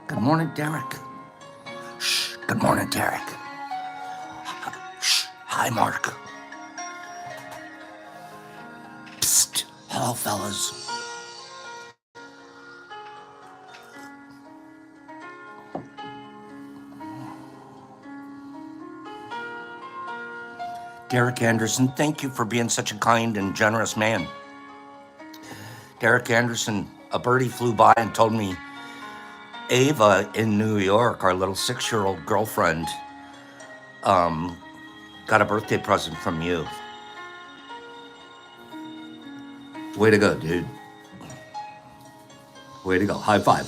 Good morning, Derek. Shh. Good morning, Derek. Shh. Hi, Mark. Psst. Hello, fellas. Derek Anderson, thank you for being such a kind and generous man. Derek Anderson, a birdie flew by and told me Ava in New York, our little 6-year-old girlfriend, got a birthday present from you. Way to go, dude. Way to go. High five.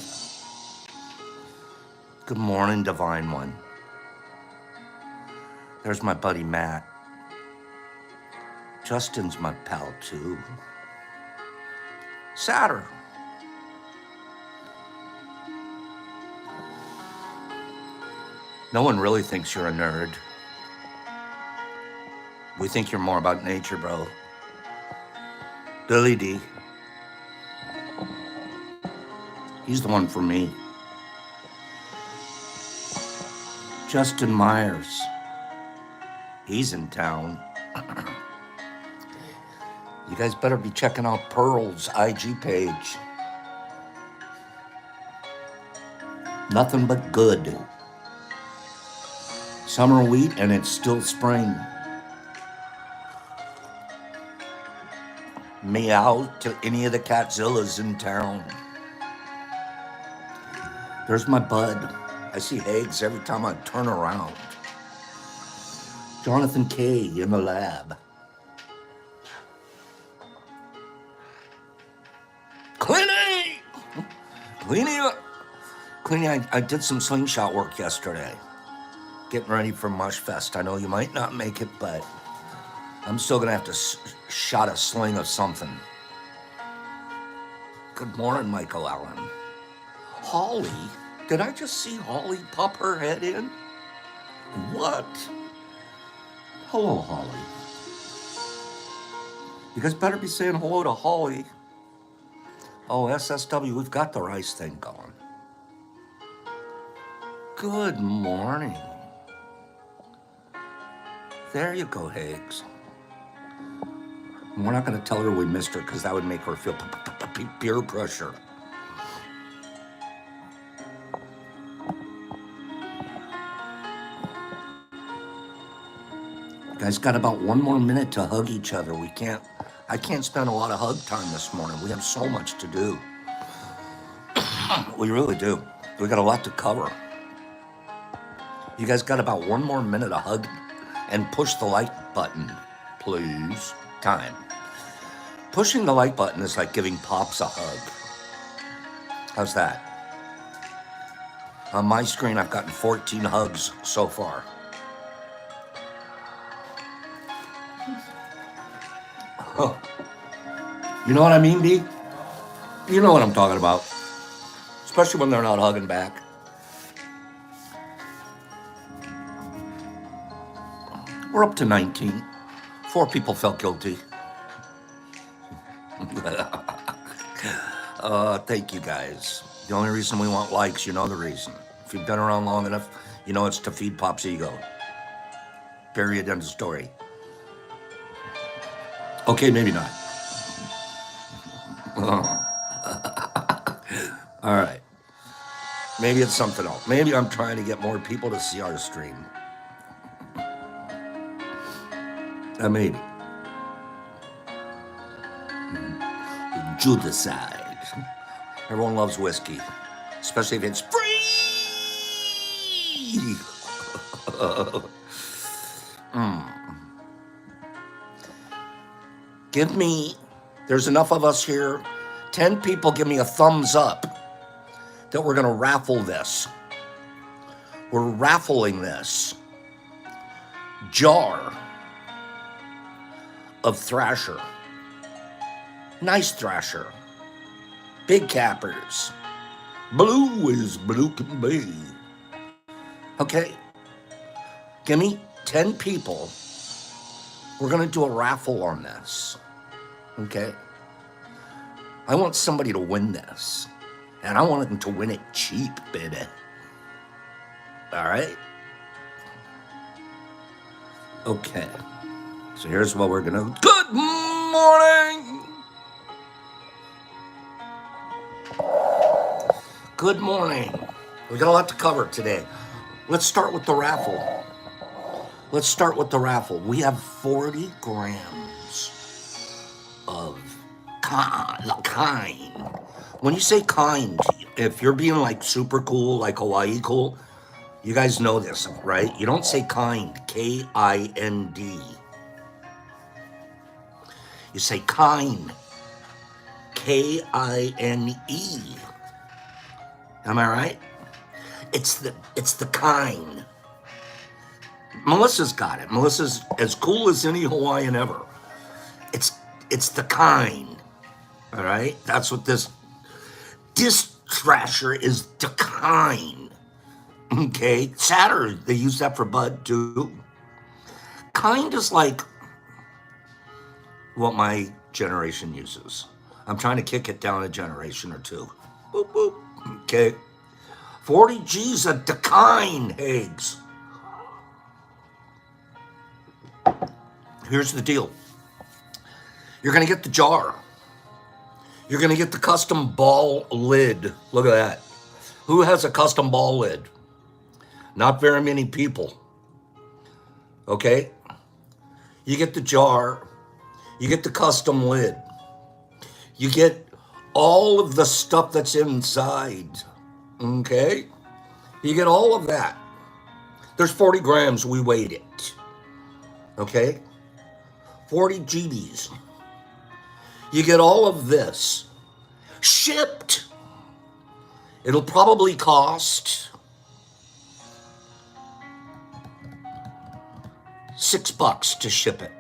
Good morning, Divine One. There's my buddy Matt. Justin's my pal, too. Satter. No one really thinks you're a nerd. We think you're more about nature, bro. Billy D. He's the one for me. Justin Myers. He's in town. You guys better be checking out Pearl's IG page. Nothing but good. Summer wheat and it's still spring. Meow to any of the catzillas in town. There's my bud. I see Hags every time I turn around. Jonathan K. in the lab. Cleanie! Cleanie, I did some slingshot work yesterday. Getting ready for Mushfest. I know you might not make it, but I'm still gonna have to shot a sling of something. Good morning, Michael Allen. Holly? Did I just see Holly pop her head in? What? Hello, Holly. You guys better be saying hello to Holly. Oh, SSW, we've got the rice thing going. Good morning. There you go, Higgs. We're not going to tell her we missed her because that would make her feel peer pressure. You guys got about 1 more minute to hug each other. I can't spend a lot of hug time this morning. We have so much to do. We really do. We got a lot to cover. You guys got about 1 more minute to hug and push the like button, please. Time. Pushing the like button is like giving Pops a hug. How's that? On my screen, I've gotten 14 hugs so far. Huh. You know what I mean, B? You know what I'm talking about. Especially when they're not hugging back. We're up to 19. 4 people felt guilty. Thank you, guys. The only reason we want likes, you know the reason. If you've been around long enough, you know it's to feed Pop's ego. Period, end of story. Okay, maybe not. All right. Maybe it's something else. Maybe I'm trying to get more people to see our stream. Maybe. You decide. Everyone loves whiskey, especially if it's free. Give me, there's enough of us here. 10 people give me a thumbs up that we're going to raffle this. We're raffling this jar of Thrasher. Nice Thrasher. Big cappers. Blue as blue can be. Okay. Give me 10 people. We're going to do a raffle on this. Okay? I want somebody to win this. And I want them to win it cheap, baby. All right? Okay. So here's what we're going to... Good morning! Good morning. We got a lot to cover today. Let's start with the raffle. We have 40 grams of kind. When you say kind, if you're being like super cool, like Hawaii cool, you guys know this, right? You don't say kind, K-I-N-D. You say kind, K-I-N-E. Am I right? It's the kind. Melissa's got it. Melissa's as cool as any Hawaiian ever. It's the kind. All right? That's what this trasher is, the kind. Okay? Sadder, they use that for bud too. Kind is like what my generation uses. I'm trying to kick it down a generation or two. Boop, boop. Okay? 40 G's a kind, Hags. Here's the deal. You're going to get the jar. You're going to get the custom ball lid. Look at that. Who has a custom ball lid? Not very many people. Okay? You get the jar. You get the custom lid. You get all of the stuff that's inside. Okay? You get all of that. There's 40 grams. We weighed it. Okay? 40 GBs. You get all of this shipped. It'll probably cost $6 to ship it.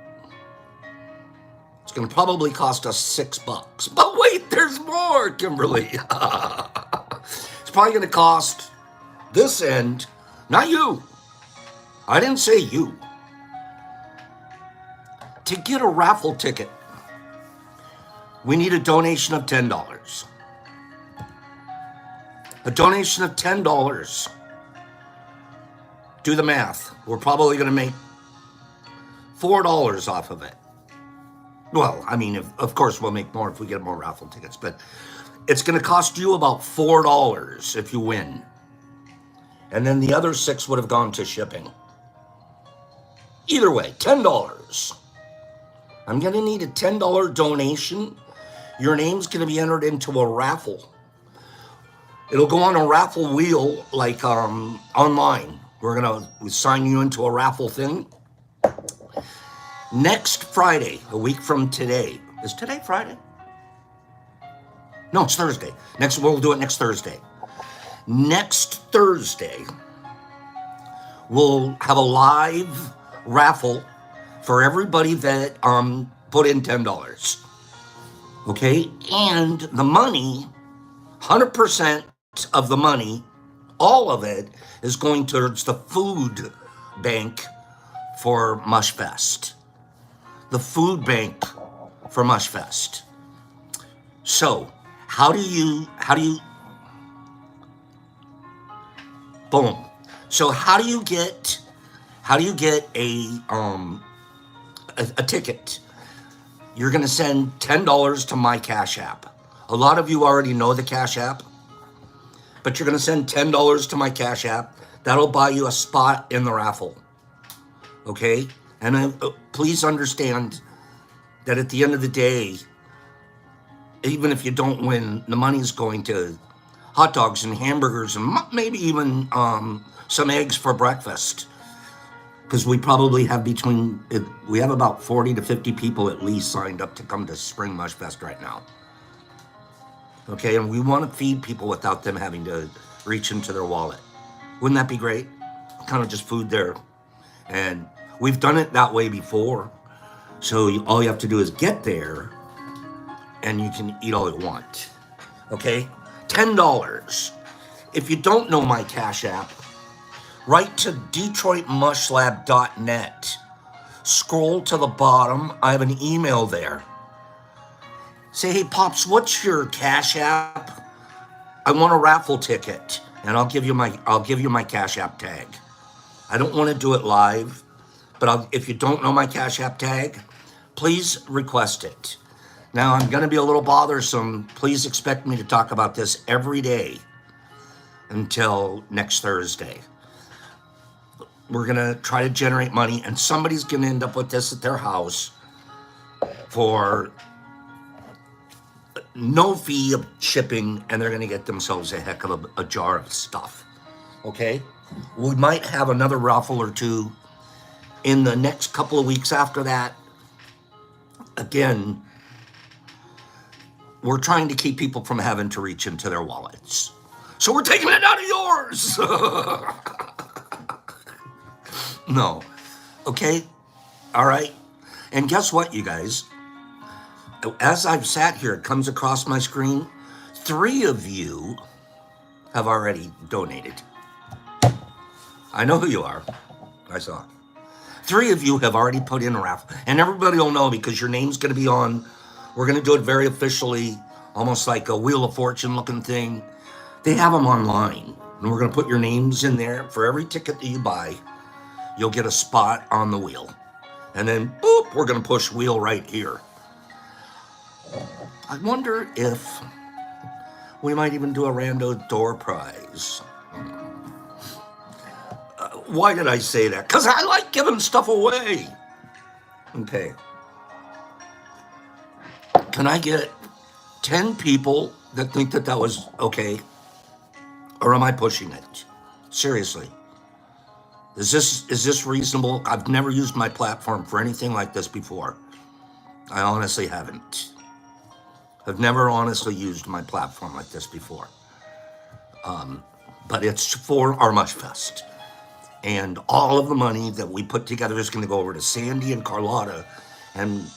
It's going to probably cost us $6. But wait, there's more, Kimberly. It's probably going to cost this end, not you. I didn't say you. To get a raffle ticket, we need a donation of $10. A donation of $10. Do the math. We're probably going to make $4 off of it. Well, I mean, of course, we'll make more if we get more raffle tickets, but it's going to cost you about $4 if you win. And then the other $6 would have gone to shipping. Either way, $10. I'm going to need a $10 donation. Your name's going to be entered into a raffle. It'll go on a raffle wheel, like online. We're going to sign you into a raffle thing. Next Friday, a week from today. Is today Friday? No, it's Thursday. We'll do it next Thursday. Next Thursday, we'll have a live raffle for everybody that put in $10. Okay? And the money, 100% of the money, all of it, is going towards the food bank for Mushfest. The food bank for Mushfest. So, how do you, boom. So how do you get a ticket? You're going to send $10 to my Cash App. A lot of you already know the Cash App, but you're going to send $10 to my Cash App. That'll buy you a spot in the raffle. Okay? And please understand that at the end of the day, even if you don't win, the money's going to hot dogs and hamburgers and maybe even some eggs for breakfast. Because we probably have we have about 40 to 50 people at least signed up to come to Spring Mush Fest right now. Okay, and we want to feed people without them having to reach into their wallet. Wouldn't that be great? Kind of just food there. And we've done it that way before. So all you have to do is get there and you can eat all you want. Okay? $10. If you don't know my Cash App, Write to detroitmushlab.net. Scroll to the bottom. I have an email there. Say, hey, Pops, what's your Cash App? I want a raffle ticket, and I'll give you my Cash App tag. I don't want to do it live, but if you don't know my Cash App tag, please request it. Now, I'm going to be a little bothersome. Please expect me to talk about this every day until next Thursday. We're going to try to generate money, and somebody's going to end up with this at their house for no fee of shipping, and they're going to get themselves a heck of a jar of stuff. Okay? We might have another raffle or two in the next couple of weeks after that. Again, we're trying to keep people from having to reach into their wallets. So we're taking it out of yours. No. Okay? All right? And guess what, you guys? As I've sat here, it comes across my screen, 3 of you have already donated. I know who you are. I saw. 3 of you have already put in a raffle. And everybody will know because your name's going to be on. We're going to do it very officially, almost like a Wheel of Fortune looking thing. They have them online. And we're going to put your names in there. For every ticket that you buy, you'll get a spot on the wheel. And then, boop, we're going to push wheel right here. I wonder if we might even do a rando door prize. Why did I say that? Because I like giving stuff away. Okay. Can I get 10 people that think that was okay? Or am I pushing it? Seriously. Is this reasonable? I've never used my platform for anything like this before. I honestly haven't. I've never honestly used my platform like this before. But it's for our Mush Fest. And all of the money that we put together is going to go over to Sandy and Carlotta. And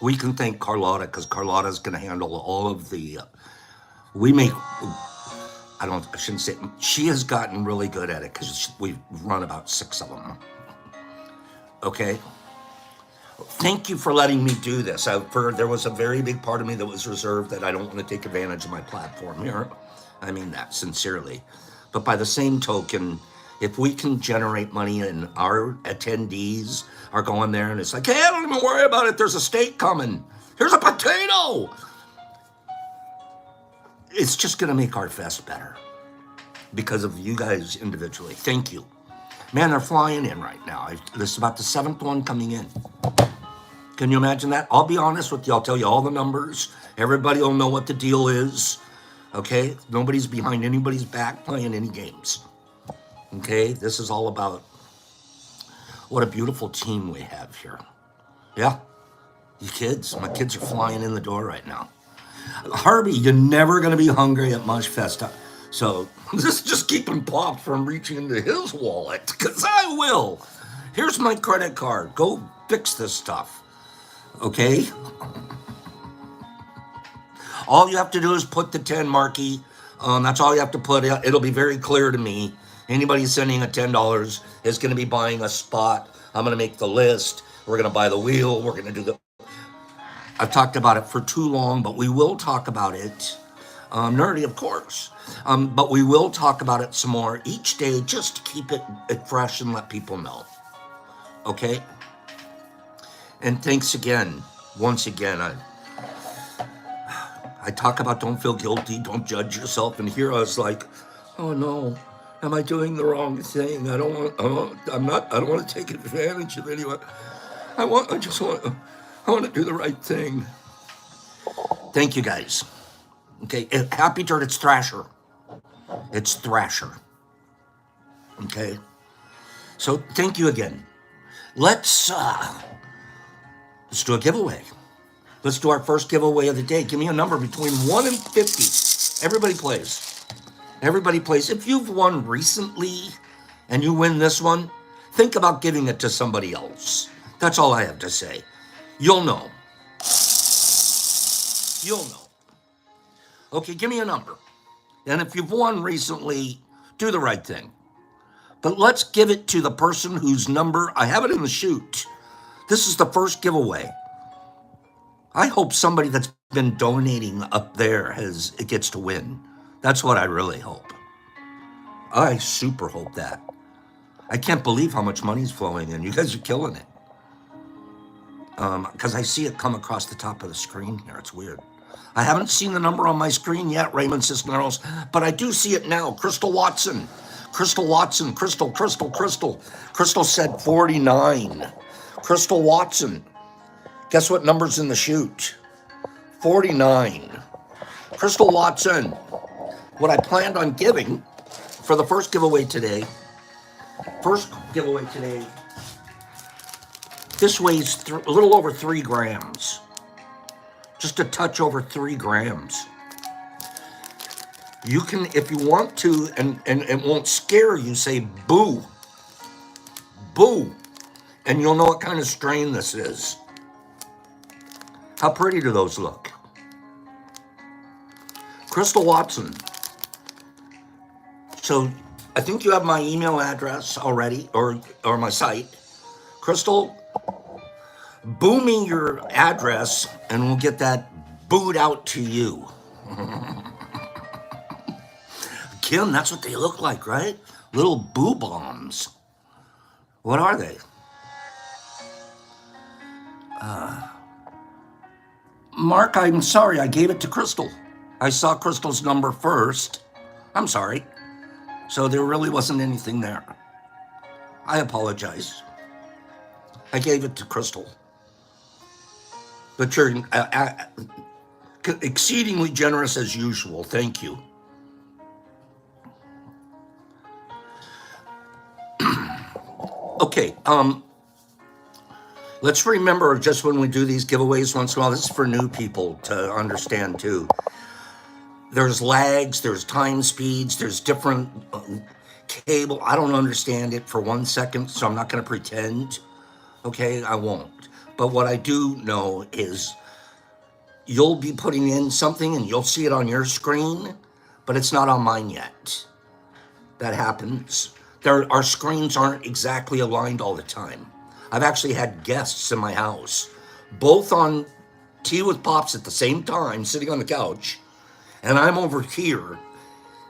we can thank Carlotta because Carlotta's going to handle all of the... I shouldn't say... She has gotten really good at it because we've run about 6 of them. Okay? Thank you for letting me do this. There was a very big part of me that was reserved that I don't want to take advantage of my platform here. I mean that sincerely. But by the same token, if we can generate money and our attendees are going there and it's like, hey, I don't even worry about it. There's a steak coming. Here's a potato. It's just going to make our fest better because of you guys individually. Thank you. Man, they're flying in right now. This is about the 7th one coming in. Can you imagine that? I'll be honest with you. I'll tell you all the numbers. Everybody will know what the deal is. Okay? Nobody's behind anybody's back playing any games. Okay? This is all about what a beautiful team we have here. Yeah? You kids. My kids are flying in the door right now. Harvey, you're never going to be hungry at Mush Fest. So this is just keeping Pop from reaching into his wallet. Because I will. Here's my credit card. Go fix this stuff. Okay? All you have to do is put the 10 marquee. That's all you have to put. It'll be very clear to me. Anybody sending a $10 is going to be buying a spot. I'm going to make the list. We're going to buy the wheel. We're going to do I've talked about it for too long, but we will talk about it. Nerdy, of course. But we will talk about it some more each day just to keep it fresh and let people know. Okay? And thanks again. Once again, I talk about don't feel guilty, don't judge yourself, and here I was like, oh no, am I doing the wrong thing? I don't want to take advantage of anyone. I want to do the right thing. Thank you guys. Okay, Happy Dirt, it's Thrasher. It's Thrasher. Okay? So thank you again. Let's do a giveaway. Let's do our first giveaway of the day. Give me a number between 1 and 50. Everybody plays. Everybody plays. If you've won recently and you win this one, think about giving it to somebody else. That's all I have to say. You'll know. You'll know. Okay, give me a number. And if you've won recently, do the right thing. But let's give it to the person whose number, I have it in the chute. This is the first giveaway. I hope somebody that's been donating up there it gets to win. That's what I really hope. I super hope that. I can't believe how much money's flowing in. You guys are killing it. Because I see it come across the top of the screen here. It's weird. I haven't seen the number on my screen yet, Raymond Cisneros, but I do see it now. Crystal Watson. Crystal Watson. Crystal. Crystal said 49. Crystal Watson. Guess what number's in the chute? 49. Crystal Watson. What I planned on giving for the first giveaway today. This weighs a little over 3 grams. Just a touch over 3 grams. You can, if you want to, and it won't scare you, say boo. Boo. And you'll know what kind of strain this is. How pretty do those look? Crystal Watson. So I think you have my email address already, or my site. Crystal, boo me your address and we'll get that booed out to you. Kim, that's what they look like, right? Little boo bombs. What are they? Mark, I'm sorry, I gave it to Crystal. I saw Crystal's number first. I'm sorry. So there really wasn't anything there. I apologize. I gave it to Crystal. But you're exceedingly generous as usual. Thank you. Okay, let's remember just when we do these giveaways once in a while, this is for new people to understand too. There's lags, there's time speeds, there's different cable. I don't understand it for 1 second, so I'm not going to pretend. Okay, I won't. But what I do know is you'll be putting in something and you'll see it on your screen, but it's not on mine yet. That happens. Our screens aren't exactly aligned all the time. I've actually had guests in my house, both on Tea with Pops at the same time, sitting on the couch, and I'm over here.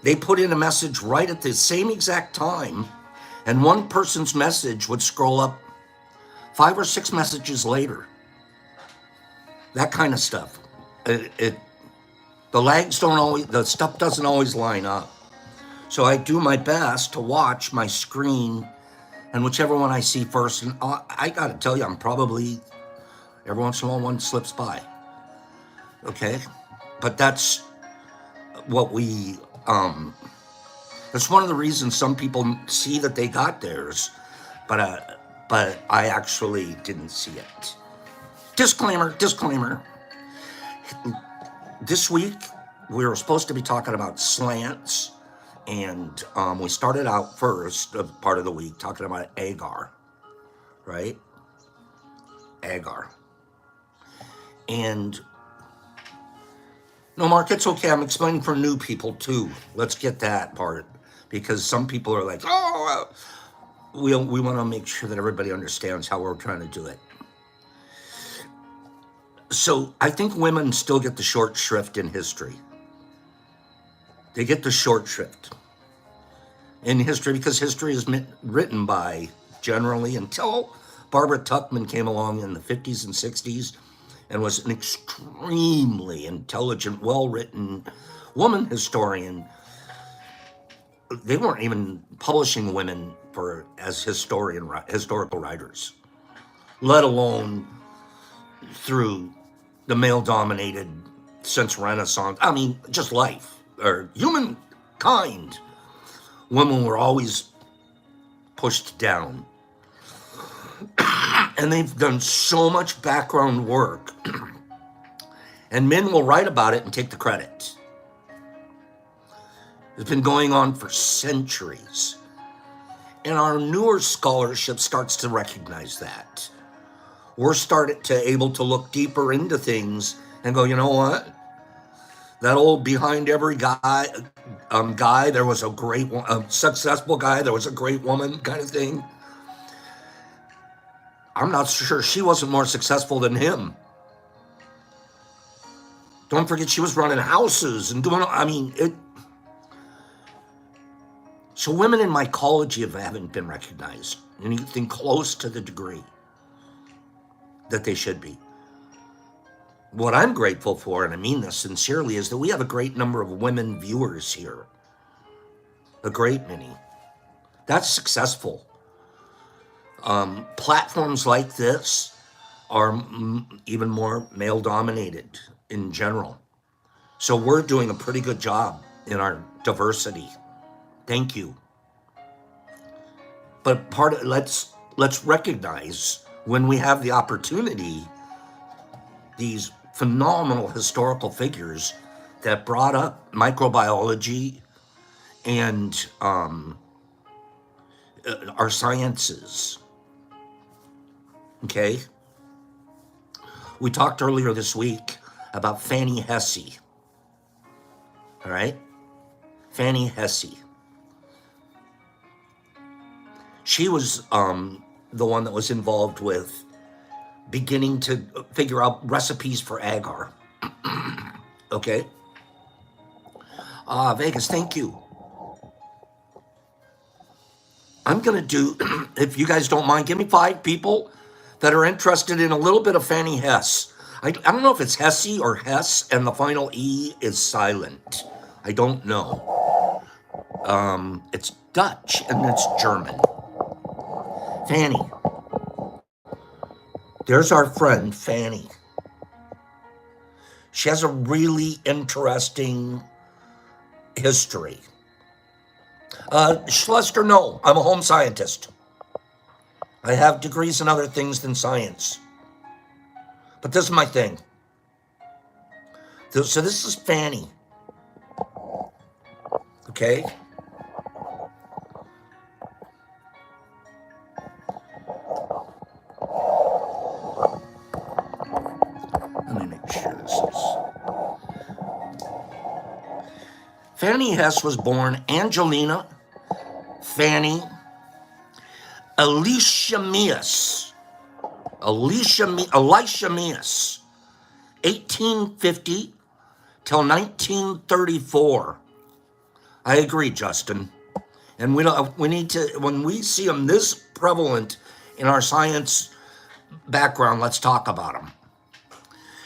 They put in a message right at the same exact time, and one person's message would scroll up 5 or 6 messages later. That kind of stuff. The lags don't always, the stuff doesn't always line up. So I do my best to watch my screen, and whichever one I see first, and I gotta tell you, I'm probably, every once in a while one slips by. Okay? But that's what that's one of the reasons some people see that they got theirs, but I actually didn't see it. Disclaimer. This week, we were supposed to be talking about slants, and we started out first, part of the week, talking about Agar, right? Agar. And, no, Mark, it's okay. I'm explaining for new people, too. Let's get that part, because some people are like, oh, we want to make sure that everybody understands how we're trying to do it. So I think women still get the short shrift in history. They get the short shrift in history because history is written by, generally, until Barbara Tuchman came along in the 50s and 60s and was an extremely intelligent, well-written woman historian. They weren't even publishing women as historical writers, let alone through the male-dominated since Renaissance. I mean, just life or humankind. Women were always pushed down. And they've done so much background work. And men will write about it and take the credit. It's been going on for centuries. And our newer scholarship starts to recognize that. We're able to look deeper into things and go, you know what? That old behind every guy, there was a great one, a successful guy, there was a great woman kind of thing. I'm not sure she wasn't more successful than him. Don't forget she was running houses and doing, I mean, it. So women in mycology haven't been recognized anything close to the degree that they should be. What I'm grateful for, and I mean this sincerely, is that we have a great number of women viewers here. A great many. That's successful. Platforms like this are even more male-dominated in general. So we're doing a pretty good job in our diversity. Thank you. But let's recognize when we have the opportunity these phenomenal historical figures that brought up microbiology and our sciences. Okay? We talked earlier this week about Fanny Hesse. All right? Fanny Hesse. She was the one that was involved with beginning to figure out recipes for agar. Okay? Vegas, thank you. I'm going to do, if you guys don't mind, give me 5 people that are interested in a little bit of Fanny Hesse. I don't know if it's Hesse or Hess, and the final E is silent. I don't know. It's Dutch, and it's German. Fanny. There's our friend, Fanny. She has a really interesting history. Schlester, no, I'm a home scientist. I have degrees in other things than science. But this is my thing. So this is Fanny. Okay? Let me make sure this is... Fanny Hesse was born Angelina Fanny Elisha Meas, 1850 till 1934. I agree, Justin. And we need to, when we see them this prevalent in our science background, let's talk about them.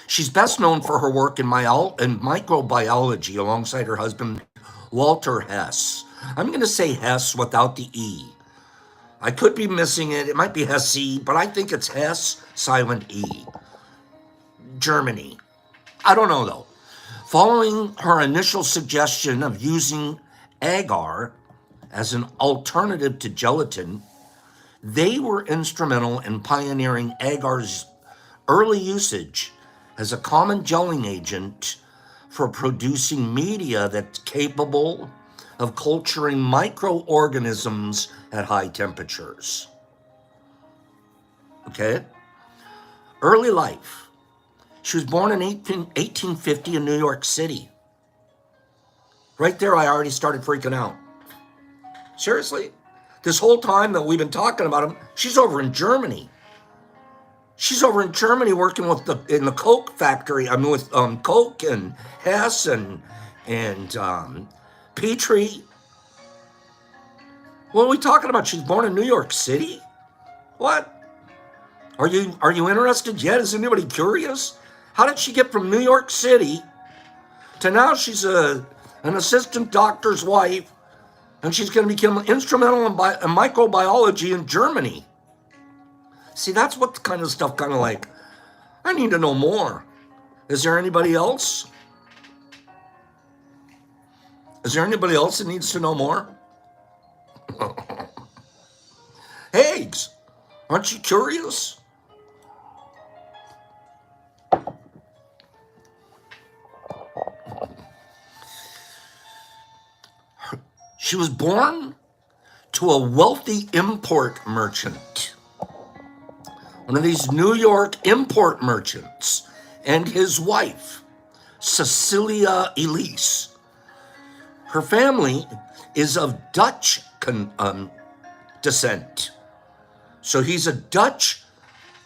She's best known for her work in microbiology alongside her husband, Walter Hesse. I'm going to say Hesse without the E. I could be missing it. It might be Hesse, but I think it's Hesse, silent E. Germany. I don't know, though. Following her initial suggestion of using agar as an alternative to gelatin, they were instrumental in pioneering agar's early usage as a common gelling agent for producing media that's capable of culturing microorganisms at high temperatures. Okay? Early life. She was born in 1850 in New York City. Right there, I already started freaking out. Seriously? This whole time that we've been talking about him, she's over in Germany. She's over in Germany working with in the Coke factory. I mean, with Coke and Hess and Petrie. What are we talking about? She's born in New York City? What? Are you interested yet? Is anybody curious? How did she get from New York City to now she's an assistant doctor's wife, and she's going to become instrumental in microbiology in Germany? See, that's what kind of stuff kind of like, I need to know more. Is there anybody else? Is there anybody else that needs to know more? Hags, aren't you curious? She was born to a wealthy import merchant. One of these New York import merchants and his wife Cecilia Elise. Her family is of Dutch descent. So he's a Dutch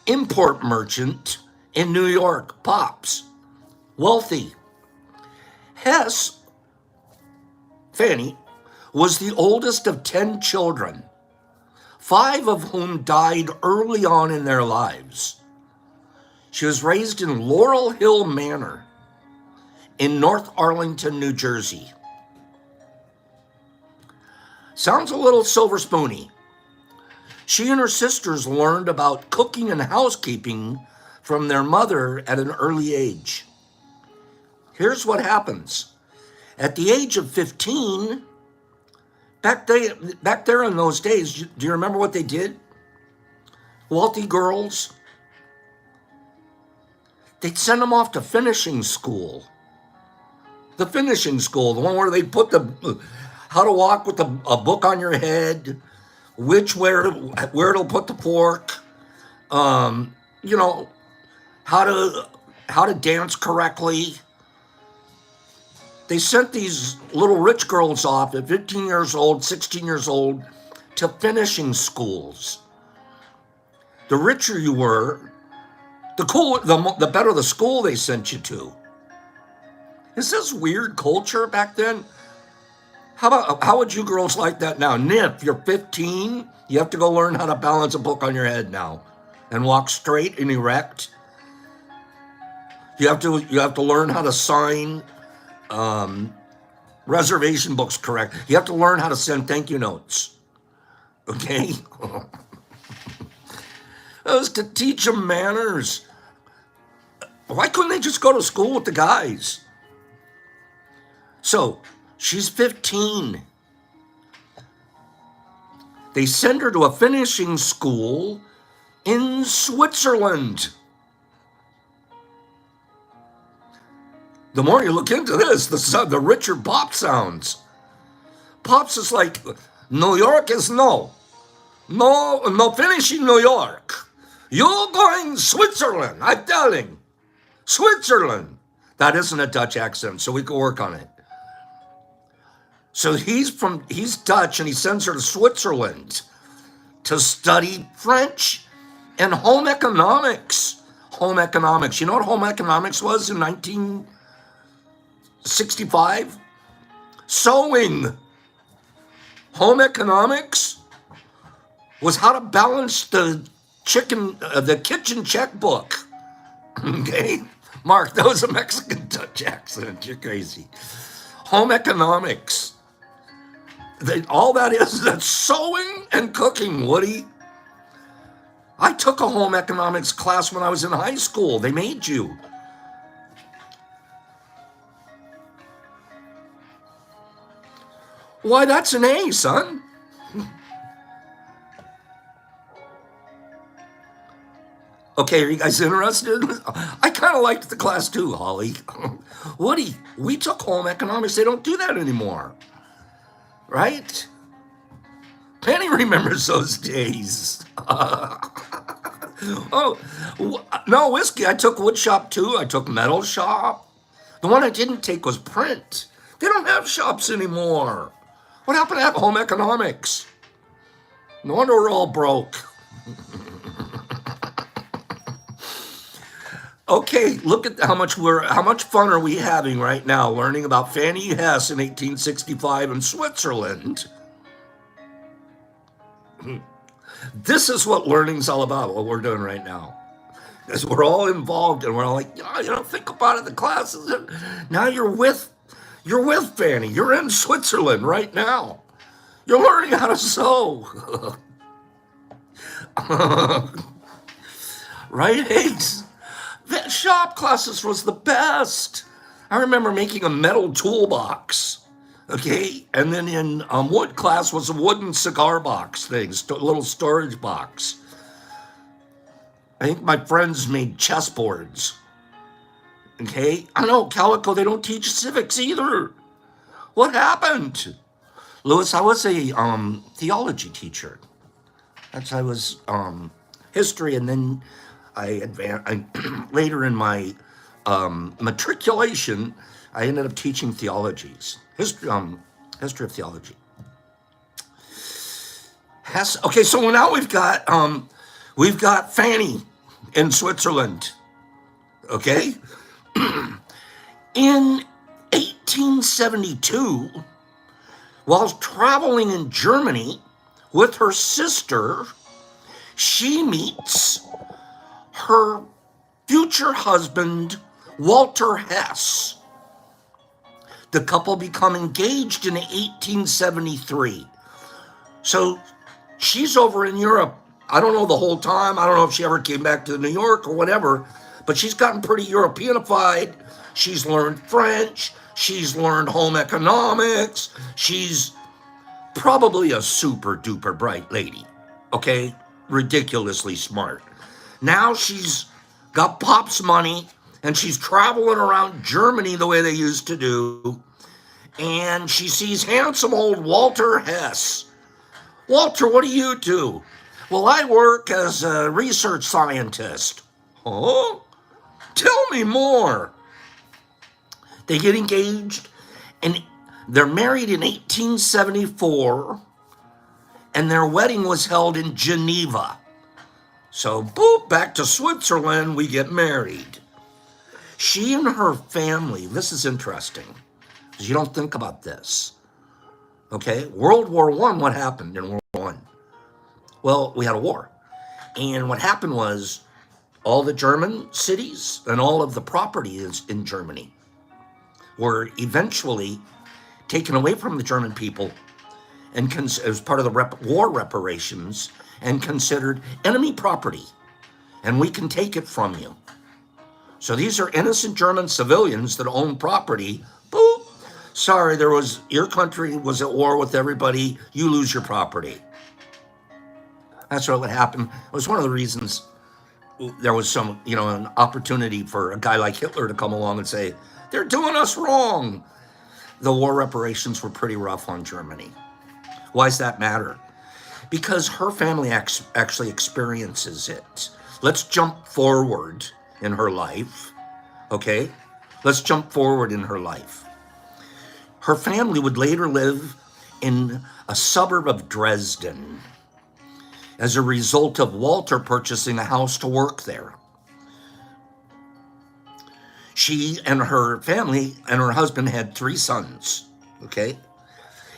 import merchant in New York, Pops. Wealthy. Hesse, Fanny, was the oldest of 10 children, 5 of whom died early on in their lives. She was raised in Laurel Hill Manor in North Arlington, New Jersey. Sounds a little silver spoony. She and her sisters learned about cooking and housekeeping from their mother at an early age. Here's what happens. At the age of 15, back there in those days, do you remember what they did? Wealthy girls, they'd send them off to finishing school. The finishing school, the one where they put how to walk with a book on your head, where to put the fork, how to dance correctly. They sent these little rich girls off at 15 years old, 16 years old, to finishing schools. The richer you were, the better the school they sent you to. Is this weird culture back then? How would you girls like that now? Nip, you're 15, you have to go learn how to balance a book on your head now and walk straight and erect. You have to learn how to sign reservation books correct. You have to learn how to send thank you notes. Okay? That was to teach them manners. Why couldn't they just go to school with the guys? So, she's 15. They send her to a finishing school in Switzerland. The more you look into this, the richer Pop sounds. Pops is like, New York is no finishing New York. You're going Switzerland, I'm telling. Switzerland. That isn't a Dutch accent, so we can work on it. So he's Dutch, and he sends her to Switzerland to study French and home economics. Home economics. You know what home economics was in 1965? Sewing. Home economics was how to balance the kitchen checkbook. Okay? Mark, that was a Mexican Dutch accent. You're crazy. Home economics. All that is, that's sewing and cooking, Woody. I took a home economics class when I was in high school. They made you. Why, that's an A, son. Okay, are you guys interested? I kind of liked the class too, Holly. Woody, we took home economics. They don't do that anymore. Right? Penny remembers those days. Oh, no, whiskey. I took wood shop too. I took metal shop. The one I didn't take was print. They don't have shops anymore. What happened to have home economics? No wonder we're all broke. Okay, look at how much fun are we having right now learning about Fanny Hesse in 1865 in Switzerland. This is what learning's all about, what we're doing right now. Because we're all involved and we're all like, think about it, the classes. Now you're with Fanny. You're in Switzerland right now. You're learning how to sew. Right? That shop classes was the best. I remember making a metal toolbox, okay? And then in wood class was a wooden cigar box thing, little storage box. I think my friends made chessboards, okay? I know, Calico, they don't teach civics either. What happened? Louis, I was a theology teacher. I was history, and then I later in my matriculation, I ended up teaching history of theology. Hesse. Okay, so now we've got Fanny in Switzerland. Okay, in 1872, while traveling in Germany with her sister, she meets her future husband, Walter Hesse. The couple become engaged in 1873. So she's over in Europe. I don't know the whole time. I don't know if she ever came back to New York or whatever, but she's gotten pretty Europeanified. She's learned French. She's learned home economics. She's probably a super duper bright lady. Okay? Ridiculously smart. Now she's got Pop's money and she's traveling around Germany the way they used to do. And she sees handsome old Walter Hesse. Walter, what do you do? Well, I work as a research scientist. Oh, tell me more. They get engaged and they're married in 1874, and their wedding was held in Geneva. So, boop, back to Switzerland, we get married. She and her family, this is interesting, because you don't think about this. Okay, World War I, what happened in World War I? Well, we had a war. And what happened was all the German cities and all of the properties in Germany were eventually taken away from the German people and as part of the war reparations and considered enemy property. And we can take it from you. So these are innocent German civilians that own property. Boop. Sorry, your country was at war with everybody. You lose your property. That's what would happen. It was one of the reasons there was an opportunity for a guy like Hitler to come along and say, they're doing us wrong. The war reparations were pretty rough on Germany. Why does that matter? Because her family actually experiences it. Let's jump forward in her life, okay? Let's jump forward in her life. Her family would later live in a suburb of Dresden as a result of Walter purchasing a house to work there. She and her family and her husband had 3 sons, okay?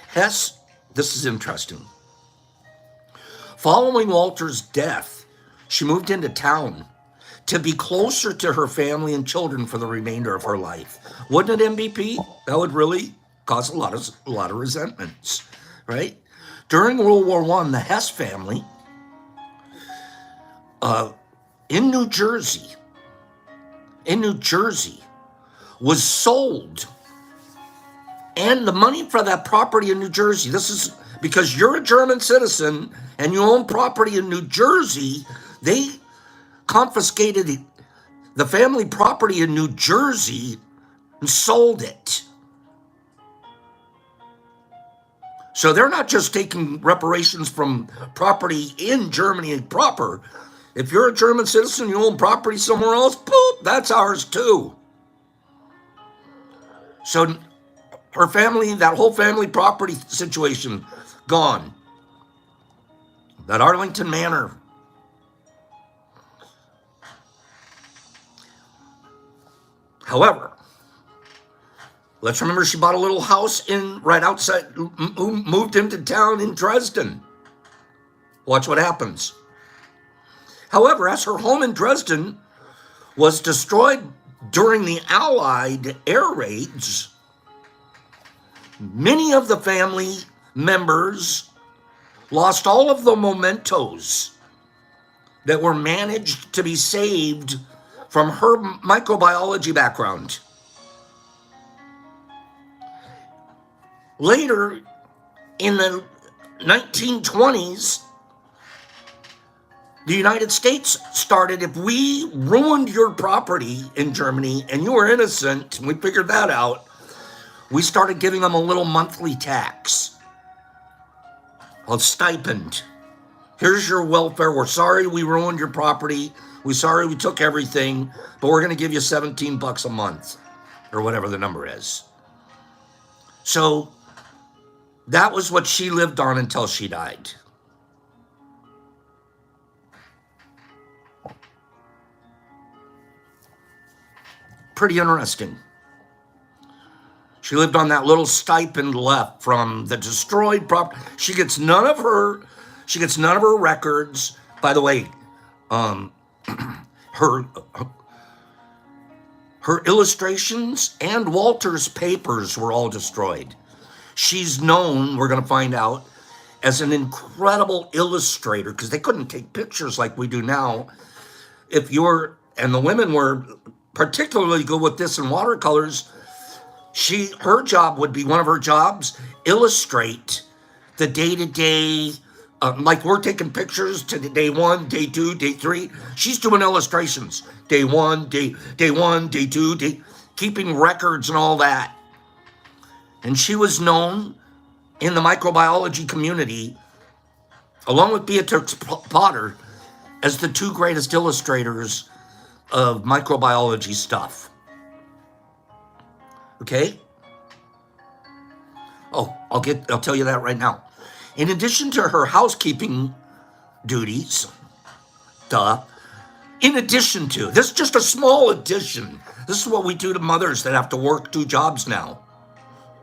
Hesse, this is interesting. Following Walter's death, she moved into town to be closer to her family and children for the remainder of her life. Wouldn't it, MVP? That would really cause a lot of resentments, right? During World War I, the Hesse family in New Jersey, was sold. And the money for that property in New Jersey, this is because you're a German citizen and you own property in New Jersey, they confiscated the family property in New Jersey and sold it. So they're not just taking reparations from property in Germany proper. If you're a German citizen, you own property somewhere else, boop, that's ours too. So her family, that whole family property situation, gone. That Arlington Manor. However, let's remember she bought a little house right outside, moved into town in Dresden. Watch what happens. However, as her home in Dresden was destroyed during the Allied air raids, many of the family members lost all of the mementos that were managed to be saved from her microbiology background. Later, in the 1920s, the United States started, if we ruined your property in Germany and you were innocent, and we figured that out, we started giving them a little monthly tax, a stipend Here's your welfare. We're sorry we ruined your property. We're sorry we took everything, but we're going to give you $17 a month or whatever the number is. So that was what she lived on until she died. Pretty interesting. She lived on that little stipend left from the destroyed property. She gets none of her records. By the way, her illustrations and Walter's papers were all destroyed. She's known, we're going to find out, as an incredible illustrator because they couldn't take pictures like we do now. And the women were particularly good with this in watercolors. Her job would be, one of her jobs, illustrate the day-to-day, like we're taking pictures to day 1, day 2, day 3. She's doing illustrations. Day 1, day 2, keeping records and all that. And she was known in the microbiology community, along with Beatrix Potter, as the 2 greatest illustrators of microbiology stuff. Okay? Oh, I'll tell you that right now. In addition to her housekeeping duties, this is just a small addition. This is what we do to mothers that have to work 2 jobs now.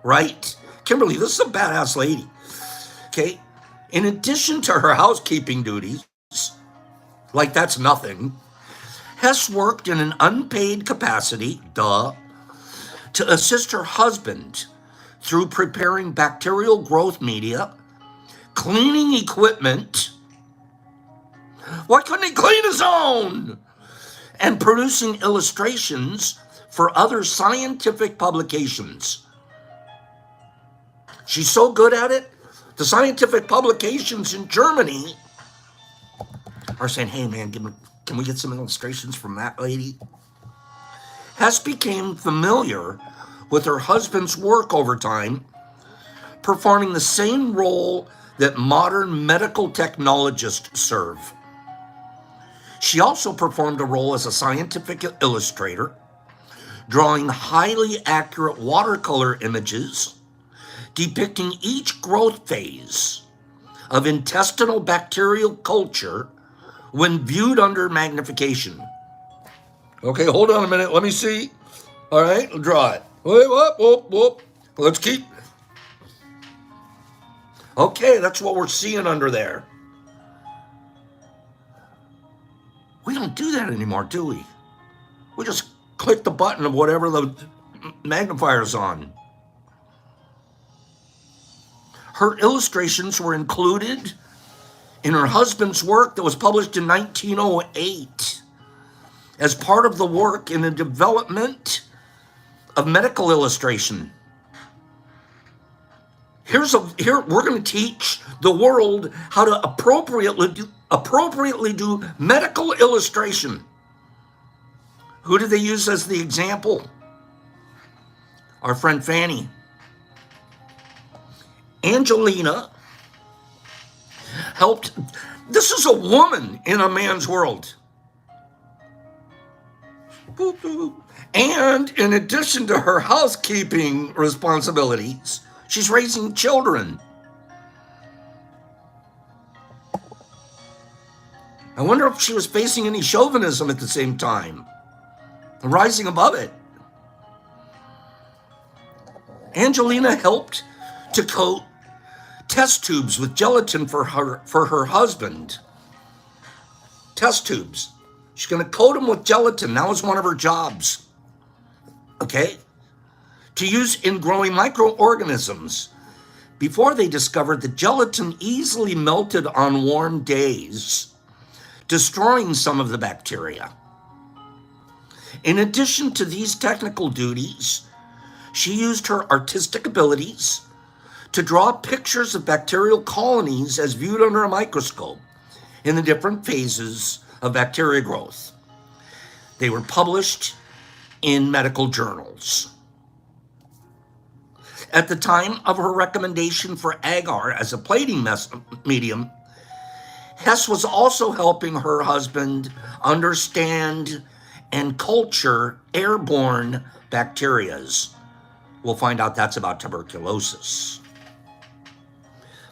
Right? Kimberly, this is a badass lady. Okay? In addition to her housekeeping duties, like that's nothing, Hesse worked in an unpaid capacity, to assist her husband through preparing bacterial growth media, cleaning equipment. Why couldn't he clean his own? And producing illustrations for other scientific publications. She's so good at it, the scientific publications in Germany are saying, hey man, can we get some illustrations from that lady? Hesse became familiar with her husband's work over time, performing the same role that modern medical technologists serve. She also performed a role as a scientific illustrator, drawing highly accurate watercolor images depicting each growth phase of intestinal bacterial culture when viewed under magnification. Okay, hold on a minute. Let me see. All right, I'll draw it. Wait, whoop. Let's keep. Okay, that's what we're seeing under there. We don't do that anymore, do we? We just click the button of whatever the magnifier's on. Her illustrations were included in her husband's work that was published in 1908 as part of the work in the development of medical illustration. Here we're going to teach the world how to appropriately do medical illustration. Who did they use as the example? Our friend Fanny. Angelina helped. This is a woman in a man's world. And in addition to her housekeeping responsibilities, she's raising children. I wonder if she was facing any chauvinism at the same time, rising above it. Angelina helped to coat test tubes with gelatin for her husband. Test tubes. She's going to coat them with gelatin. That was one of her jobs. Okay? To use in growing microorganisms. Before they discovered that gelatin easily melted on warm days, destroying some of the bacteria. In addition to these technical duties, she used her artistic abilities to draw pictures of bacterial colonies as viewed under a microscope in the different phases of bacteria growth. They were published in medical journals. At the time of her recommendation for agar as a plating medium, Hess was also helping her husband understand and culture airborne bacterias. We'll find out that's about tuberculosis.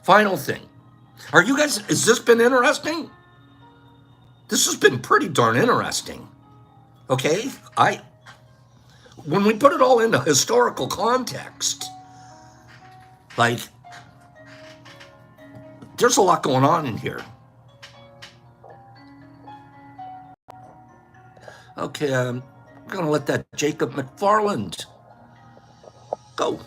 Final thing. Are you guys, has this been interesting? This has been pretty darn interesting. Okay? When we put it all into historical context, like, there's a lot going on in here. Okay, I'm gonna let that Jacob McFarland go.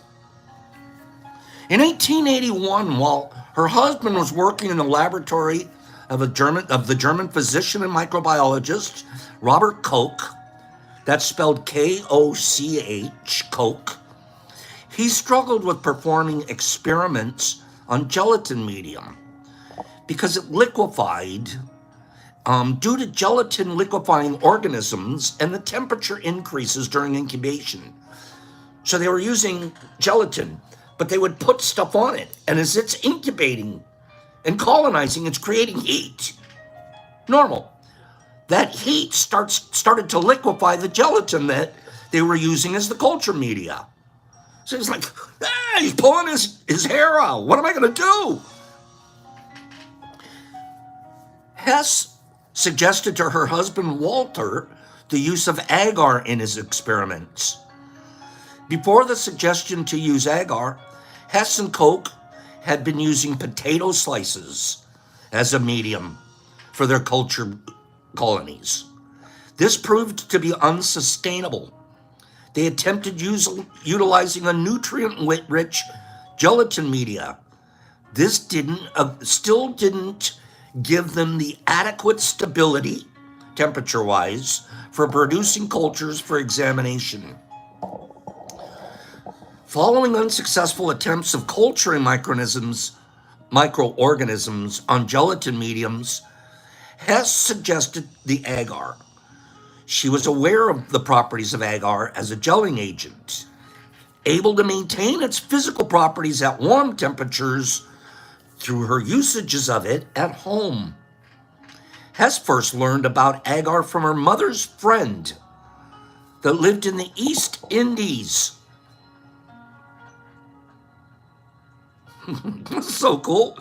In 1881, while her husband was working in the laboratory of the German physician and microbiologist Robert Koch, that's spelled K-O-C-H, Koch, he struggled with performing experiments on gelatin medium because it liquefied due to gelatin liquefying organisms and the temperature increases during incubation. So they were using gelatin, but they would put stuff on it. And as it's incubating and colonizing, it's creating heat. Normal. That heat started to liquefy the gelatin that they were using as the culture media. So he's like, he's pulling his hair out. What am I going to do? Hesse suggested to her husband Walter the use of agar in his experiments. Before the suggestion to use agar, Hesse and Koch had been using potato slices as a medium for their culture colonies. This proved to be unsustainable. They attempted utilizing a nutrient-rich gelatin media. This still didn't give them the adequate stability, temperature-wise, for producing cultures for examination. Following unsuccessful attempts of culturing microorganisms on gelatin mediums, Hesse suggested the agar. She was aware of the properties of agar as a gelling agent, able to maintain its physical properties at warm temperatures through her usages of it at home. Hesse first learned about agar from her mother's friend that lived in the East Indies. This is so cool.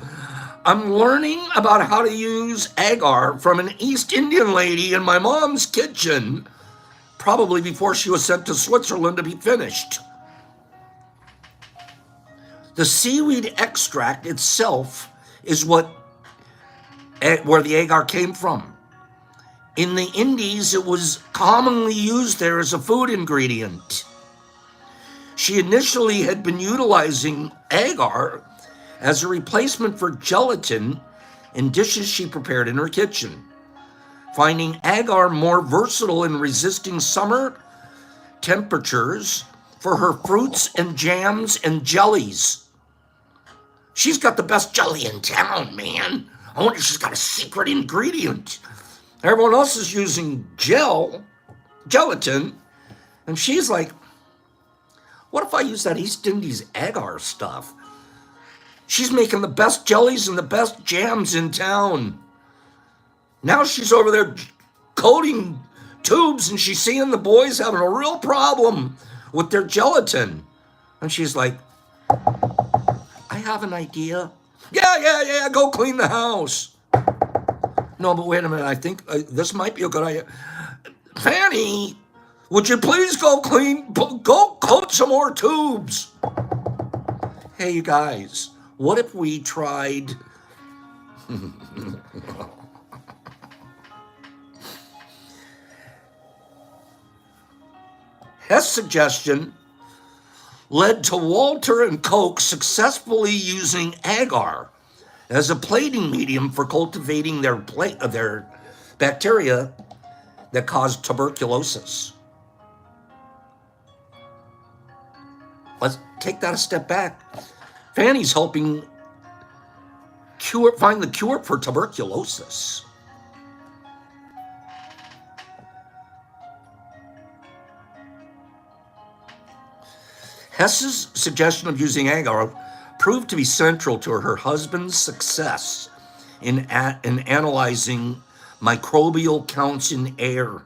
I'm learning about how to use agar from an East Indian lady in my mom's kitchen, probably before she was sent to Switzerland to be finished. The seaweed extract itself is where the agar came from. In the Indies, it was commonly used there as a food ingredient. She initially had been utilizing agar as a replacement for gelatin in dishes she prepared in her kitchen, finding agar more versatile in resisting summer temperatures for her fruits and jams and jellies. She's got the best jelly in town, man. I wonder if she's got a secret ingredient. Everyone else is using gelatin, and she's like, what if I use that East Indies agar stuff? She's making the best jellies and the best jams in town. Now she's over there coating tubes, and she's seeing the boys having a real problem with their gelatin. And she's like, I have an idea. Yeah, go clean the house. No, but wait a minute, I think this might be a good idea. Fanny, would you please go coat some more tubes? Hey, you guys, what if we tried... Hess' suggestion led to Walter and Koch successfully using agar as a plating medium for cultivating their bacteria that caused tuberculosis. Let's take that a step back. Fanny's helping find the cure for tuberculosis. Hesse's suggestion of using agar proved to be central to her husband's success in analyzing microbial counts in air,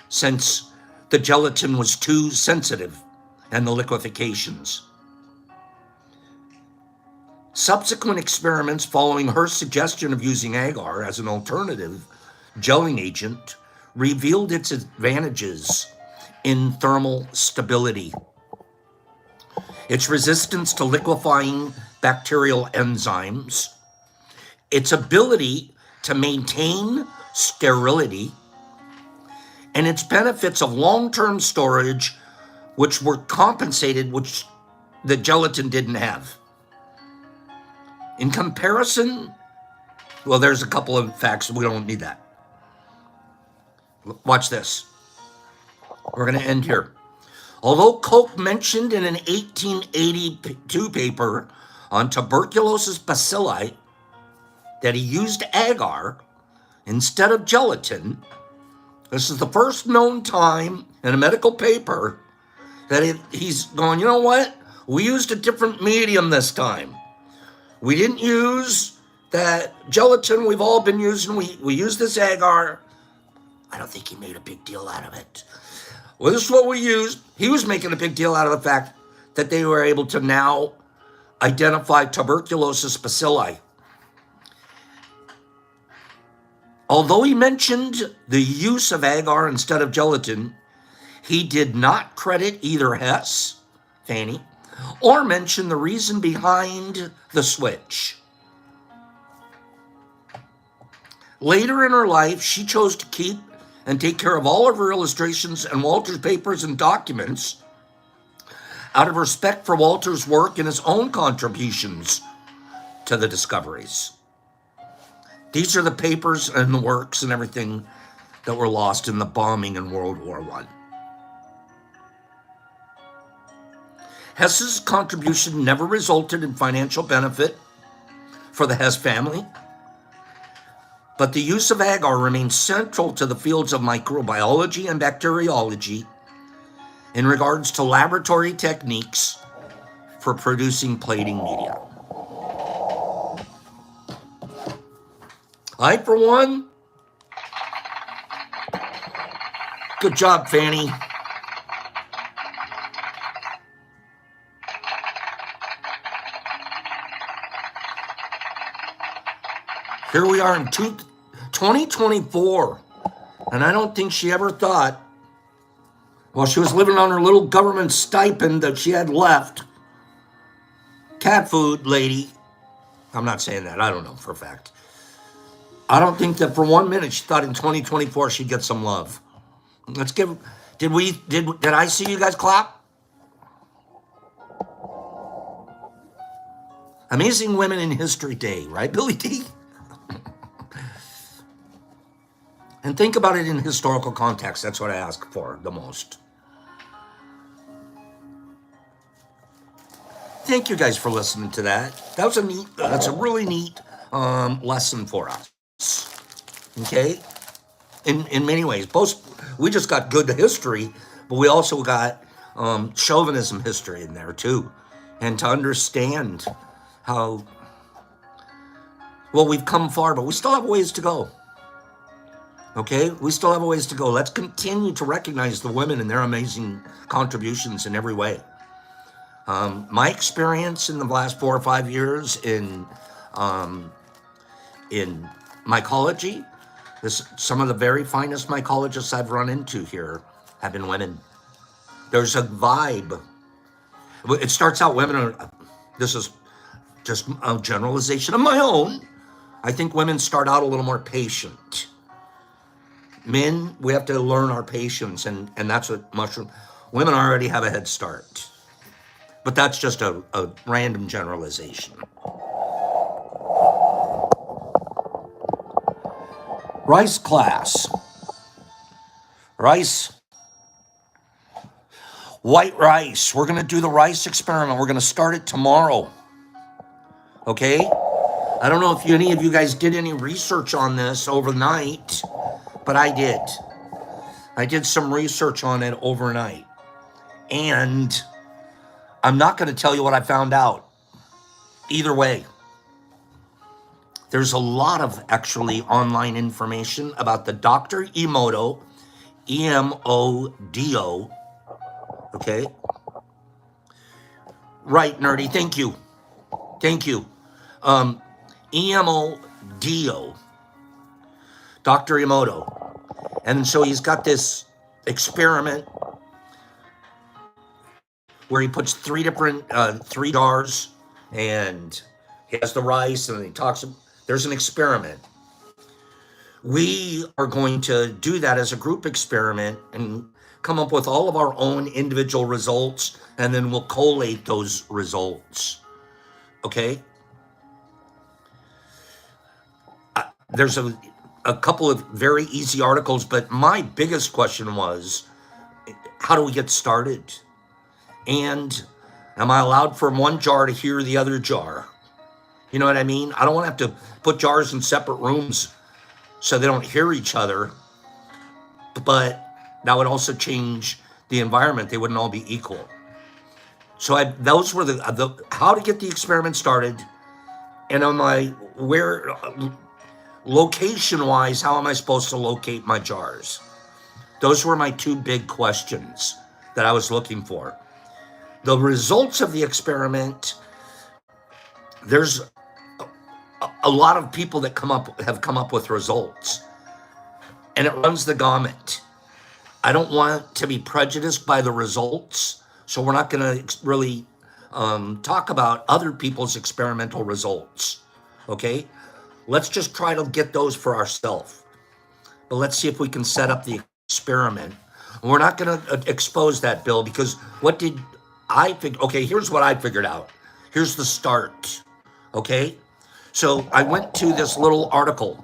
since the gelatin was too sensitive and the liquefacions. Subsequent experiments following her suggestion of using agar as an alternative gelling agent revealed its advantages in thermal stability, its resistance to liquefying bacterial enzymes, its ability to maintain sterility, and its benefits of long-term storage, which were compensated, which the gelatin didn't have. In comparison, well, there's a couple of facts. We don't need that. Watch this. We're going to end here. Although Koch mentioned in an 1882 paper on tuberculosis bacilli that he used agar instead of gelatin, this is the first known time in a medical paper that he's going, you know what? We used a different medium this time. We didn't use that gelatin we've all been using. We used this agar. I don't think he made a big deal out of it. Well, this is what we used. He was making a big deal out of the fact that they were able to now identify tuberculosis bacilli. Although he mentioned the use of agar instead of gelatin, he did not credit either Hesse, Fanny, or mention the reason behind the switch. Later in her life, she chose to keep and take care of all of her illustrations and Walter's papers and documents out of respect for Walter's work and his own contributions to the discoveries. These are the papers and the works and everything that were lost in the bombing in World War I. Hesse's contribution never resulted in financial benefit for the Hesse family, but the use of agar remains central to the fields of microbiology and bacteriology in regards to laboratory techniques for producing plating media. I, for one, good job, Fanny. Here we are in 2024, and I don't think she ever thought, while she was living on her little government stipend that she had left, cat food lady, I'm not saying that, I don't know for a fact. I don't think that for 1 minute she thought in 2024 she'd get some love. Let's give, did I see you guys clap? Amazing Women in History Day, right, Billy D? And think about it in historical context. That's what I ask for the most. Thank you guys for listening to that. That's a really neat lesson for us. Okay? In many ways. We just got good history, but we also got chauvinism history in there too. And to understand how, well, we've come far, but we still have a ways to go. Okay, we still have a ways to go. Let's continue to recognize the women and their amazing contributions in every way. My experience in the last 4 or 5 years in mycology, some of the very finest mycologists I've run into here have been women. There's a vibe. It starts out women are, this is just a generalization of my own. I think women start out a little more patient. Men, we have to learn our patience, and that's what women already have a head start. But that's just a random generalization. Rice class. Rice. White rice. We're going to do the rice experiment. We're going to start it tomorrow. Okay? I don't know if any of you guys did any research on this overnight, but I did. I did some research on it overnight. And I'm not going to tell you what I found out. Either way. There's a lot of actually online information about the Dr. Emodo, E-M-O-D-O, okay? Right, Nerdy, thank you. Thank you. E-M-O-D-O, Dr. Emodo. And so he's got this experiment where he puts three jars, and he has the rice, and he talks. There's an experiment. We are going to do that as a group experiment and come up with all of our own individual results, and then we'll collate those results. Okay? There's a couple of very easy articles, but my biggest question was, how do we get started? And am I allowed from one jar to hear the other jar? You know what I mean? I don't want to have to put jars in separate rooms so they don't hear each other, but that would also change the environment. They wouldn't all be equal. So those were the how to get the experiment started, and on my where location-wise, how am I supposed to locate my jars? Those were my two big questions that I was looking for. The results of the experiment, there's a lot of people that have come up with results, and it runs the gamut. I don't want to be prejudiced by the results, so we're not going to really talk about other people's experimental results, okay? Let's just try to get those for ourselves. But let's see if we can set up the experiment. We're not going to expose that, Bill, because what did I figure? Okay, here's what I figured out. Here's the start, okay? So I went to this little article,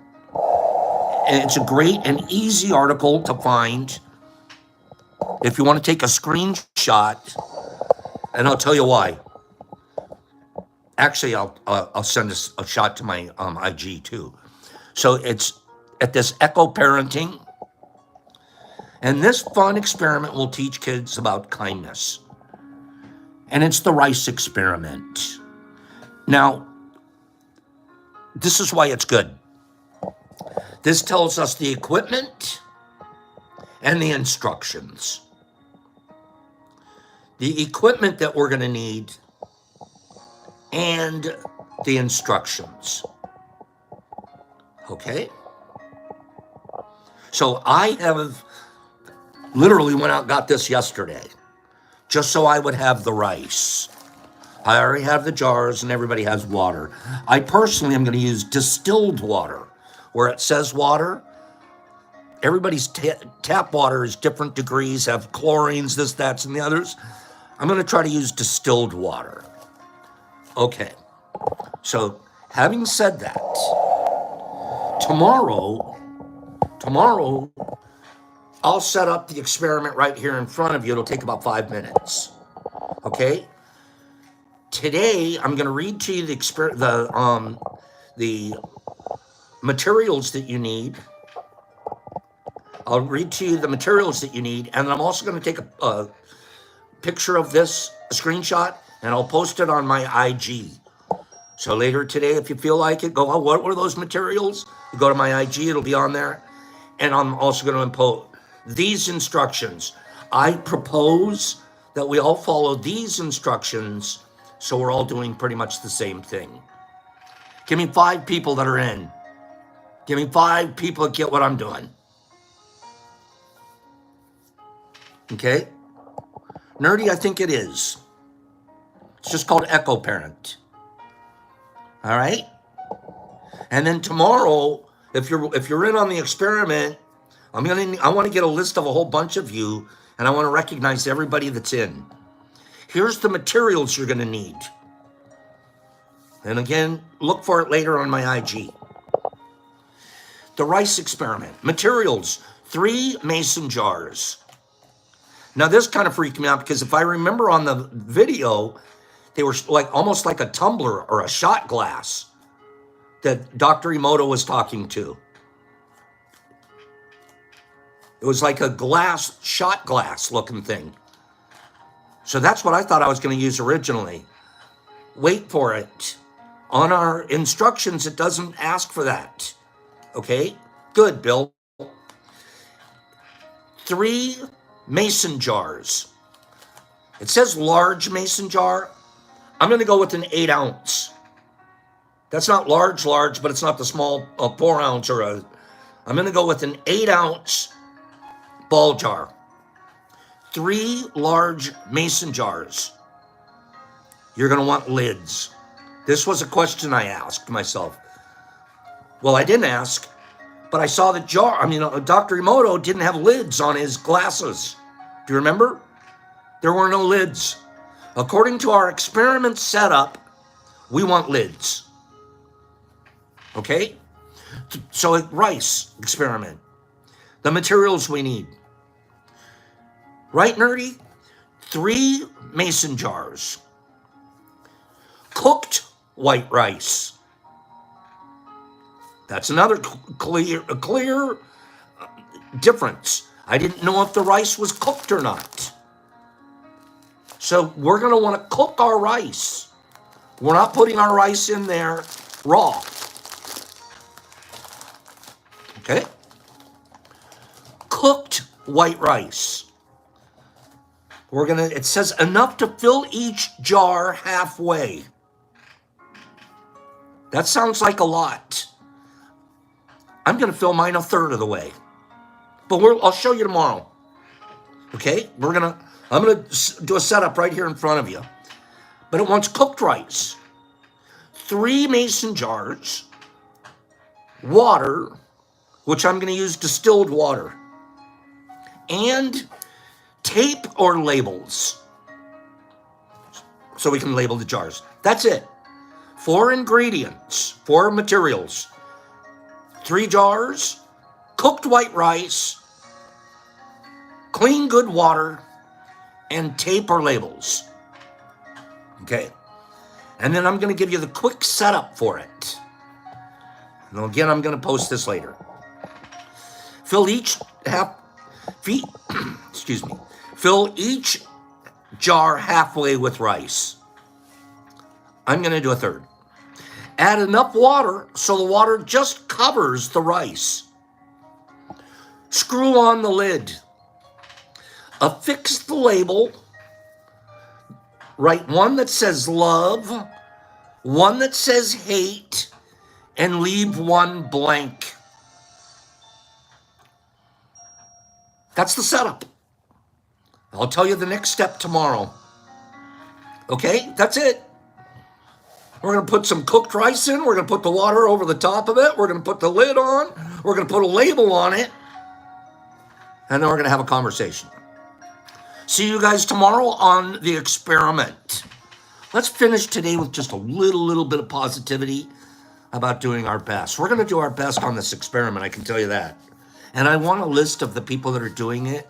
and it's a great and easy article to find if you want to take a screenshot, and I'll tell you why. Actually, I'll send a shot to my IG too. So it's at this Echo Parenting, and this fun experiment will teach kids about kindness. And it's the rice experiment. Now, this is why it's good. This tells us the equipment and the instructions. The equipment that we're going to need and the instructions. Okay? So I have literally went out and got this yesterday, just so I would have the rice. I already have the jars and everybody has water. I personally am going to use distilled water. Where it says water, everybody's tap water is different degrees, have chlorines, this, that's, and the others. I'm going to try to use distilled water. Okay. So having said that, tomorrow, I'll set up the experiment right here in front of you. It'll take about 5 minutes. Okay? Today, I'm going to read to you the materials that you need. I'll read to you the materials that you need, and I'm also going to take a picture of this, a screenshot, and I'll post it on my IG. So later today, if you feel like it, go, oh, what were those materials? You go to my IG, it'll be on there. And I'm also going to impose these instructions. I propose that we all follow these instructions so we're all doing pretty much the same thing. Give me 5 people that are in. Give me 5 people that get what I'm doing. Okay? Nerdy, I think it is. It's just called Echo Parent. All right? And then tomorrow, if you're in on the experiment, I want to get a list of a whole bunch of you, and I want to recognize everybody that's in. Here's the materials you're going to need. And again, look for it later on my IG. The rice experiment. Materials, 3 mason jars. Now this kind of freaked me out because if I remember on the video, they were like almost like a tumbler or a shot glass that Dr. Emoto was talking to. It was like a shot glass looking thing. So that's what I thought I was going to use originally. Wait for it. On our instructions, it doesn't ask for that. Okay? Good, Bill. 3 mason jars. It says large mason jar. I'm going to go with an 8 ounce. That's not large, but it's not the small 4 ounce or a. I'm going to go with an 8 ounce ball jar. 3 large mason jars. You're going to want lids. This was a question I asked myself. Well, I didn't ask, but I saw the jar. Dr. Emoto didn't have lids on his glasses. Do you remember? There were no lids. According to our experiment setup, we want lids. Okay? So rice experiment. The materials we need. Right, nerdy? 3 mason jars. Cooked white rice. That's another clear difference. I didn't know if the rice was cooked or not. So we're going to want to cook our rice. We're not putting our rice in there raw. Okay? Cooked white rice. It says enough to fill each jar halfway. That sounds like a lot. I'm going to fill mine a third of the way. But I'll show you tomorrow. Okay? I'm going to do a setup right here in front of you. But it wants cooked rice. 3 mason jars. Water, which I'm going to use distilled water. And tape or labels. So we can label the jars. That's it. 4 ingredients, 4 materials. 3 jars, cooked white rice, clean good water, and tape or labels. Okay. And then I'm going to give you the quick setup for it. And again, I'm going to post this later. Fill each jar halfway with rice. I'm going to do a third. Add enough water so the water just covers the rice. Screw on the lid. Affix the label. Write one that says love, one that says hate, and leave one blank. That's the setup. I'll tell you the next step tomorrow. Okay, that's it. We're going to put some cooked rice in. We're going to put the water over the top of it. We're going to put the lid on. We're going to put a label on it. And then we're going to have a conversation. See you guys tomorrow on the experiment. Let's finish today with just a little bit of positivity about doing our best. We're going to do our best on this experiment, I can tell you that. And I want a list of the people that are doing it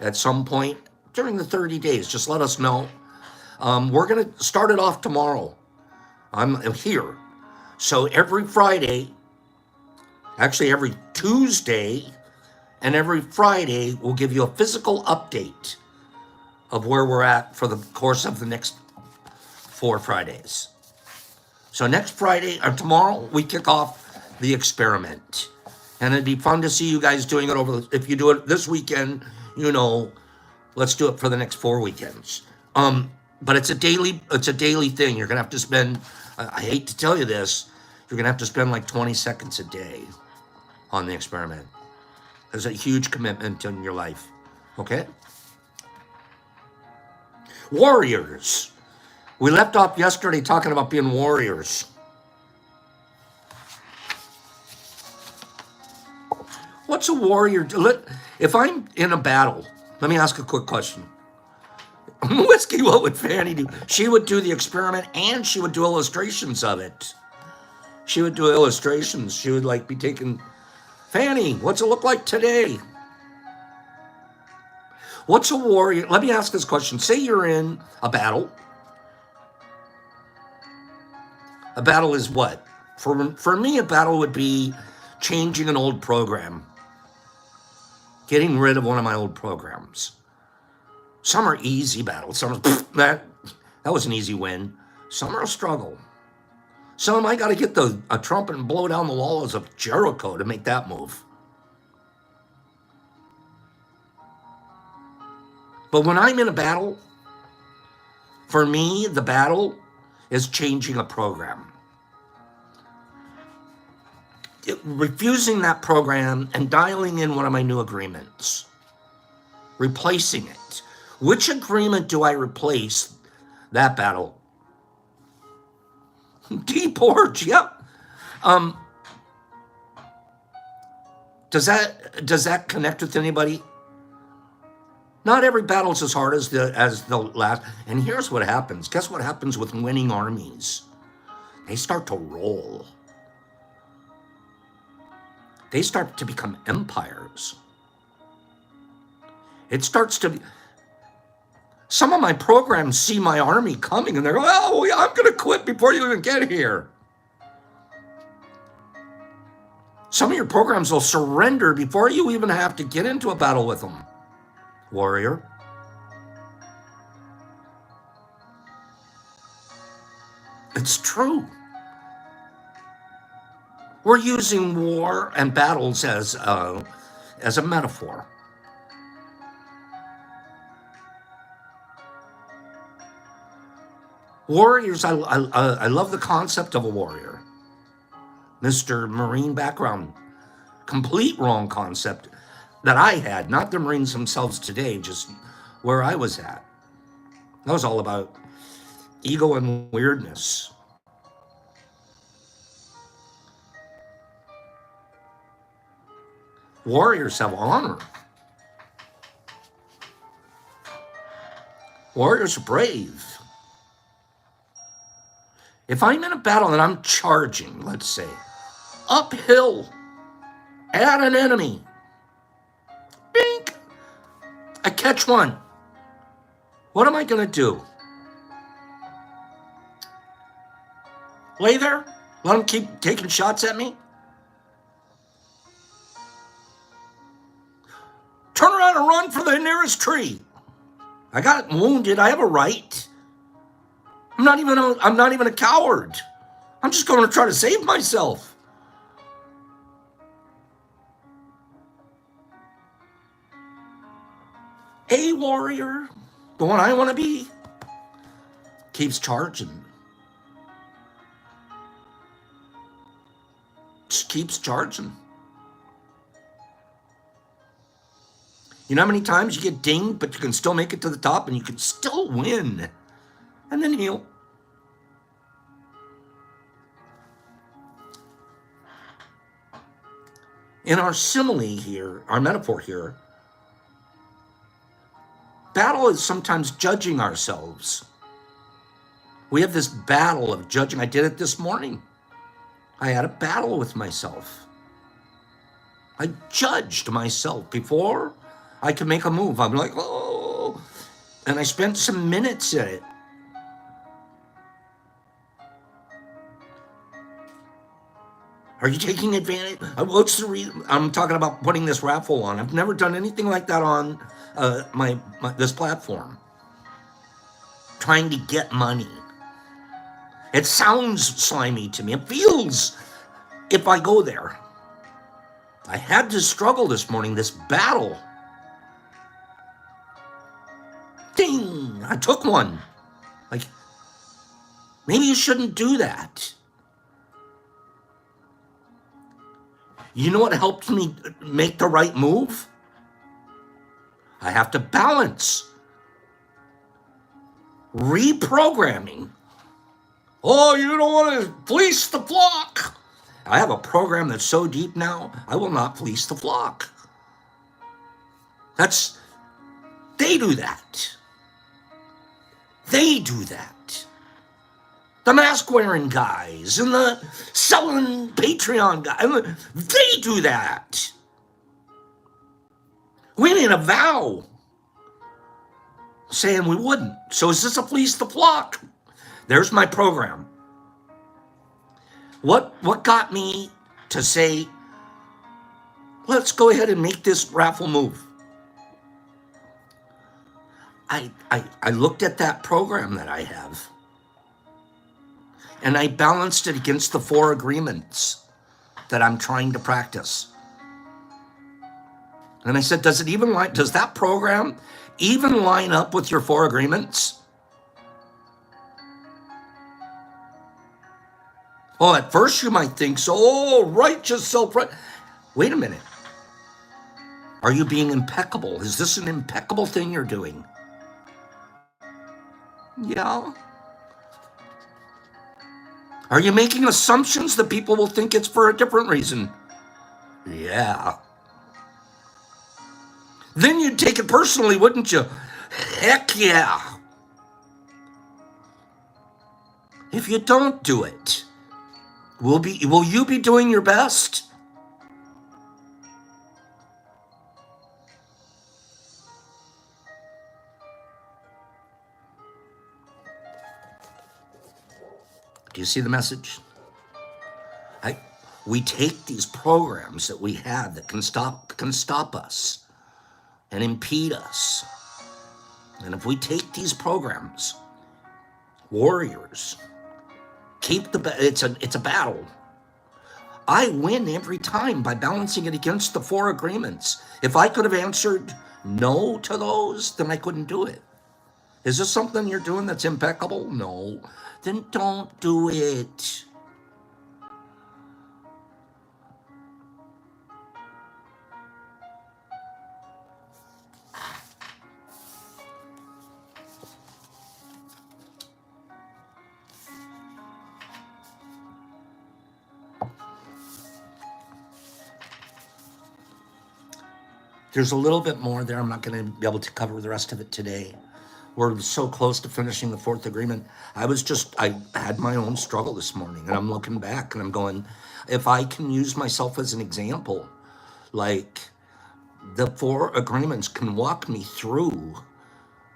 at some point during the 30 days. Just let us know. We're going to start it off tomorrow. I'm here. So every Friday, actually every Tuesday and every Friday, we'll give you a physical update of where we're at for the course of the next 4 Fridays. So next Friday, or tomorrow, we kick off the experiment. And it'd be fun to see you guys doing it if you do it this weekend, let's do it for the next 4 weekends. But it's a daily thing. You're gonna have to spend, I hate to tell you this, you're gonna have to spend like 20 seconds a day on the experiment. There's a huge commitment in your life. Okay? Warriors. We left off yesterday talking about being warriors. What's a warrior? If I'm in a battle, let me ask a quick question. Whiskey, what would Fanny do? She would do the experiment and she would do illustrations of it. She would do illustrations. She would be taking, Fanny, what's it look like today? What's a warrior? Let me ask this question. Say you're in a battle. A battle is what? For me, a battle would be changing an old program. Getting rid of one of my old programs. Some are easy battles. Some are, that was an easy win. Some are a struggle. Some I got to get a trumpet and blow down the walls of Jericho to make that move. But when I'm in a battle, for me, the battle is changing a program. Refusing that program and dialing in one of my new agreements. Replacing it. Which agreement do I replace that battle? Deport, yep. Does that connect with anybody? Not every battle's as hard as the last. And here's what happens. Guess what happens with winning armies? They start to roll. They start to become empires. It starts to be. Some of my programs see my army coming and they're going, oh, yeah, I'm going to quit before you even get here. Some of your programs will surrender before you even have to get into a battle with them. Warrior. It's true. We're using war and battles as a metaphor. Warriors, I love the concept of a warrior. Mr. Marine background, complete wrong concept that I had, not the Marines themselves today, just where I was at. That was all about ego and weirdness. Warriors have honor. Warriors are brave. If I'm in a battle and I'm charging, let's say, uphill at an enemy, bink, I catch one. What am I going to do? Lay there? Let him keep taking shots at me? Turn around and run for the nearest tree. I got wounded. I have a right. I'm not even a coward. I'm just going to try to save myself. A warrior, the one I want to be, keeps charging. Just keeps charging. You know how many times you get dinged, but you can still make it to the top and you can still win. And then heal. In our simile here, our metaphor here, battle is sometimes judging ourselves. We have this battle of judging. I did it this morning. I had a battle with myself. I judged myself before I could make a move. I'm like, oh, and I spent some minutes in it. Are you taking advantage? What's the reason? I'm talking about putting this raffle on. I've never done anything like that on this platform. Trying to get money. It sounds slimy to me. It feels if I go there. I had to struggle this morning, this battle. Ding! I took one. Like, maybe you shouldn't do that. You know what helped me make the right move? I have to balance. Reprogramming. Oh, you don't want to fleece the flock. I have a program that's so deep now, I will not fleece the flock. They do that. They do that. The mask-wearing guys and the selling Patreon guys, they do that. We made a vow saying we wouldn't. So is this a fleece the flock? There's my program. What got me to say, let's go ahead and make this raffle move? I looked at that program that I have. And I balanced it against the 4 agreements that I'm trying to practice. And I said, does that program even line up with your 4 agreements? Oh, at first you might think so. Oh, righteous self-right. Wait a minute. Are you being impeccable? Is this an impeccable thing you're doing? Yeah. Are you making assumptions that people will think it's for a different reason? Yeah. Then you'd take it personally, wouldn't you? Heck yeah. If you don't do it, will you be doing your best? Do you see the message? We take these programs that we have that can stop us and impede us. And if we take these programs, warriors, it's a battle. I win every time by balancing it against the 4 agreements. If I could have answered no to those, then I couldn't do it. Is this something you're doing that's impeccable? No. Then don't do it. There's a little bit more there. I'm not going to be able to cover the rest of it today. We're so close to finishing the 4th agreement. I had my own struggle this morning, and I'm looking back and I'm going, if I can use myself as an example, like the 4 agreements can walk me through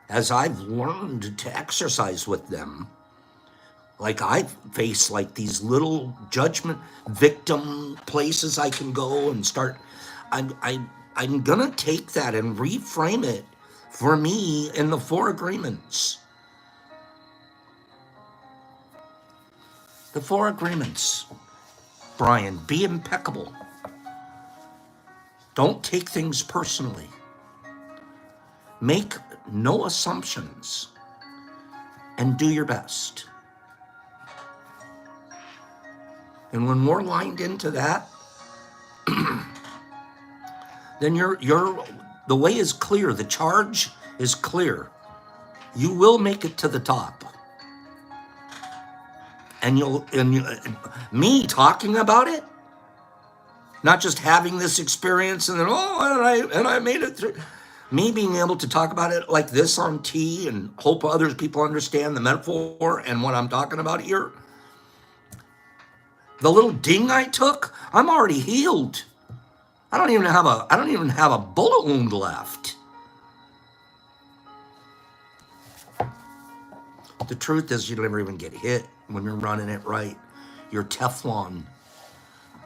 as I've learned to exercise with them. Like I face like these little judgment victim places I can go and start. I'm gonna take that and reframe it for me in the 4 agreements. The 4 agreements. Brian, be impeccable. Don't take things personally. Make no assumptions and do your best. And when we're lined into that, then the way is clear. The charge is clear. You will make it to the top. And me talking about it, not just having this experience and then, and I made it through. Me being able to talk about it like this on T and hope other people understand the metaphor and what I'm talking about here. The little ding I took, I'm already healed. I don't even have a bullet wound left. The truth is you never even get hit when you're running it right. You're Teflon.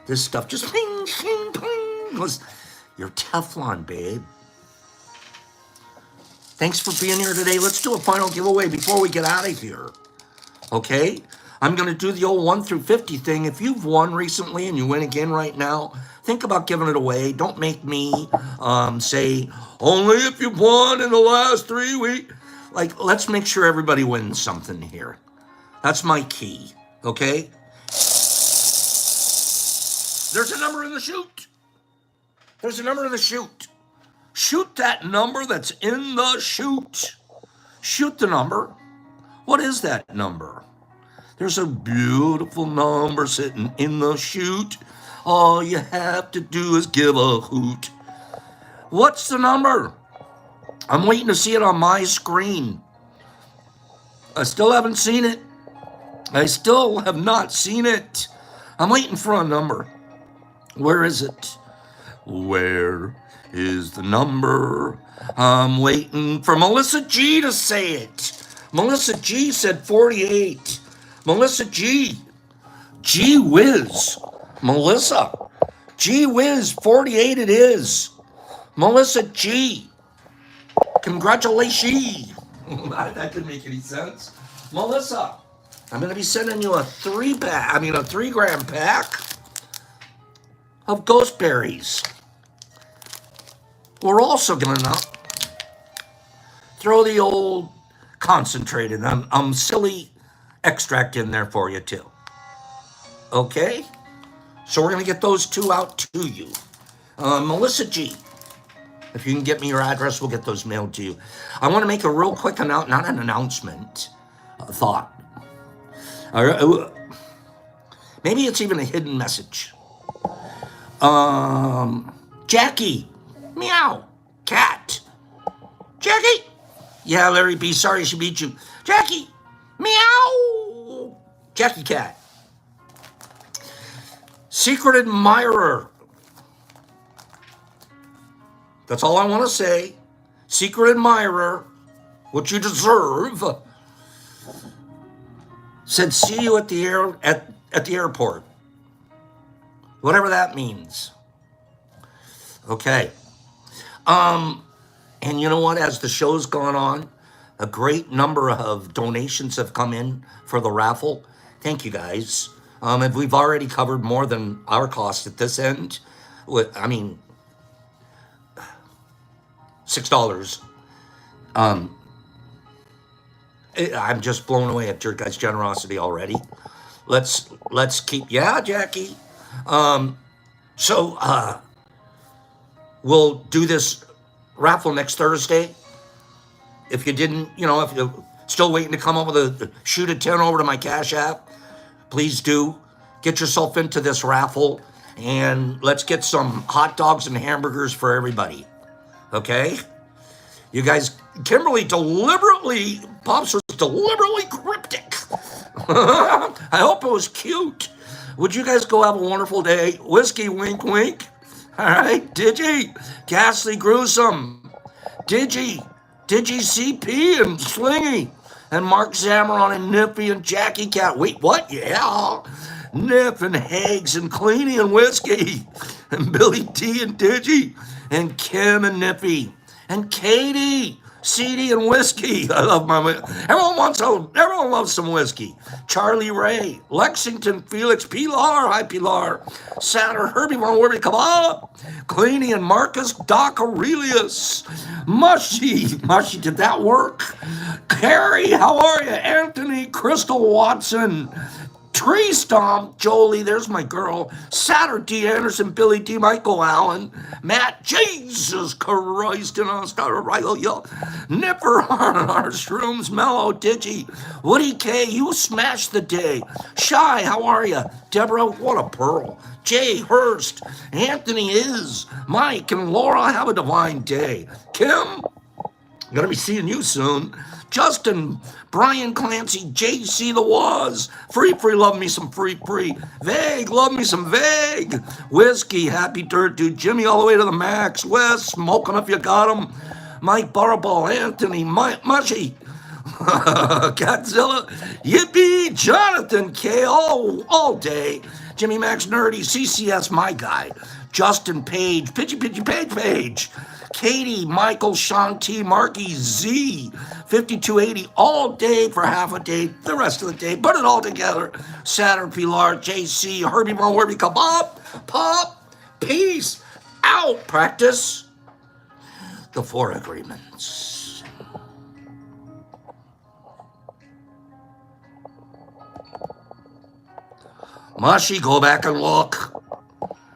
This stuff just ping, ping, ping. You're Teflon, babe. Thanks for being here today. Let's do a final giveaway before we get out of here. Okay? I'm going to do the old 1 through 50 thing. If you've won recently and you win again right now, think about giving it away. Don't make me say, only if you've won in the last 3 weeks. Like, let's make sure everybody wins something here. That's my key, okay? There's a number in the chute. There's a number in the chute. Shoot that number that's in the chute. Shoot the number. What is that number? There's a beautiful number sitting in the chute. All you have to do is give a hoot. What's the number? I'm waiting to see it on my screen. I still haven't seen it. I still have not seen it. I'm waiting for a number. Where is it? Where is the number? I'm waiting for Melissa G to say it. Melissa G said 48. Melissa G. Gee whiz. Melissa. Gee whiz, 48 it is. Melissa G. Congratulations. That didn't make any sense. Melissa. I'm going to be sending you a 3-gram pack of ghost berries. We're also going to throw the old concentrated silly extract in there for you too. Okay? So we're going to get those two out to you. Melissa G, if you can get me your address, we'll get those mailed to you. I want to make a real quick announcement, not an announcement, a thought. Maybe it's even a hidden message. Jackie, meow, cat. Jackie, yeah, Larry B, sorry she beat you. Jackie, meow, Jackie cat. Secret admirer. That's all I want to say. Secret admirer, what you deserve. Said see you at the airport. Whatever that means. Okay. And you know what? As the show's gone on, a great number of donations have come in for the raffle. Thank you guys. And we've already covered more than our cost at this end. $6. I'm just blown away at your guys' generosity already. Let's keep, yeah, Jackie. We'll do this raffle next Thursday. If you didn't, if you're still waiting to come up with a shoot a 10 over to my Cash App, please do. Get yourself into this raffle, and let's get some hot dogs and hamburgers for everybody. Okay? You guys, Pops was deliberately cryptic. I hope it was cute. Would you guys go have a wonderful day? Whiskey, wink, wink. All right, Digi, Ghastly Gruesome, Digi CP and Slingy, and Mark Zamaron and Nippy and Jackie Cat. Wait, what? Yeah. Nip and Hags and Cleany and Whiskey, and Billy T and Digi, and Kim and Nippy, and Katie, CD and Whiskey. I love everyone loves some whiskey. Charlie Ray, Lexington, Felix, Pilar, hi Pilar, Saturn, Herbie Von Werby, come up, Cleany and Marcus, Doc Aurelius, Mushy, did that work? Carrie, how are you? Anthony, Crystal Watson, Tree Stomp, Jolie, there's my girl, Saturday Anderson, Billy D, Michael Allen, Matt, Jesus Christ, and I'll start a rival, Nipper, our Shrooms, Mellow, Digi, Woody K, you smashed the day, Shy, how are you? Deborah, what a pearl, Jay Hurst, Anthony is, Mike, and Laura, have a divine day, Kim, gonna be seeing you soon. Justin, Brian Clancy, JC the Waz, Free, love me some Free. Vague, love me some Vague. Whiskey, Happy Dirt Dude, Jimmy all the way to the max. Wes, smoking if you got him. Mike Baraball, Anthony, Mushy. Godzilla, Yippee, Jonathan K, all day. Jimmy Max Nerdy, CCS, my guy. Justin Page, Page. Katie, Michael, Sean T, Marky, Z, 5280, all day for half a day, the rest of the day, put it all together. Saturn, Pilar, JC, Herbie Von Werby, come up, pop, peace, out, practice the 4 agreements. Mushy, go back and look.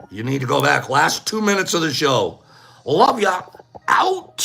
You need to go back. Last 2 minutes of the show. Love ya. Out.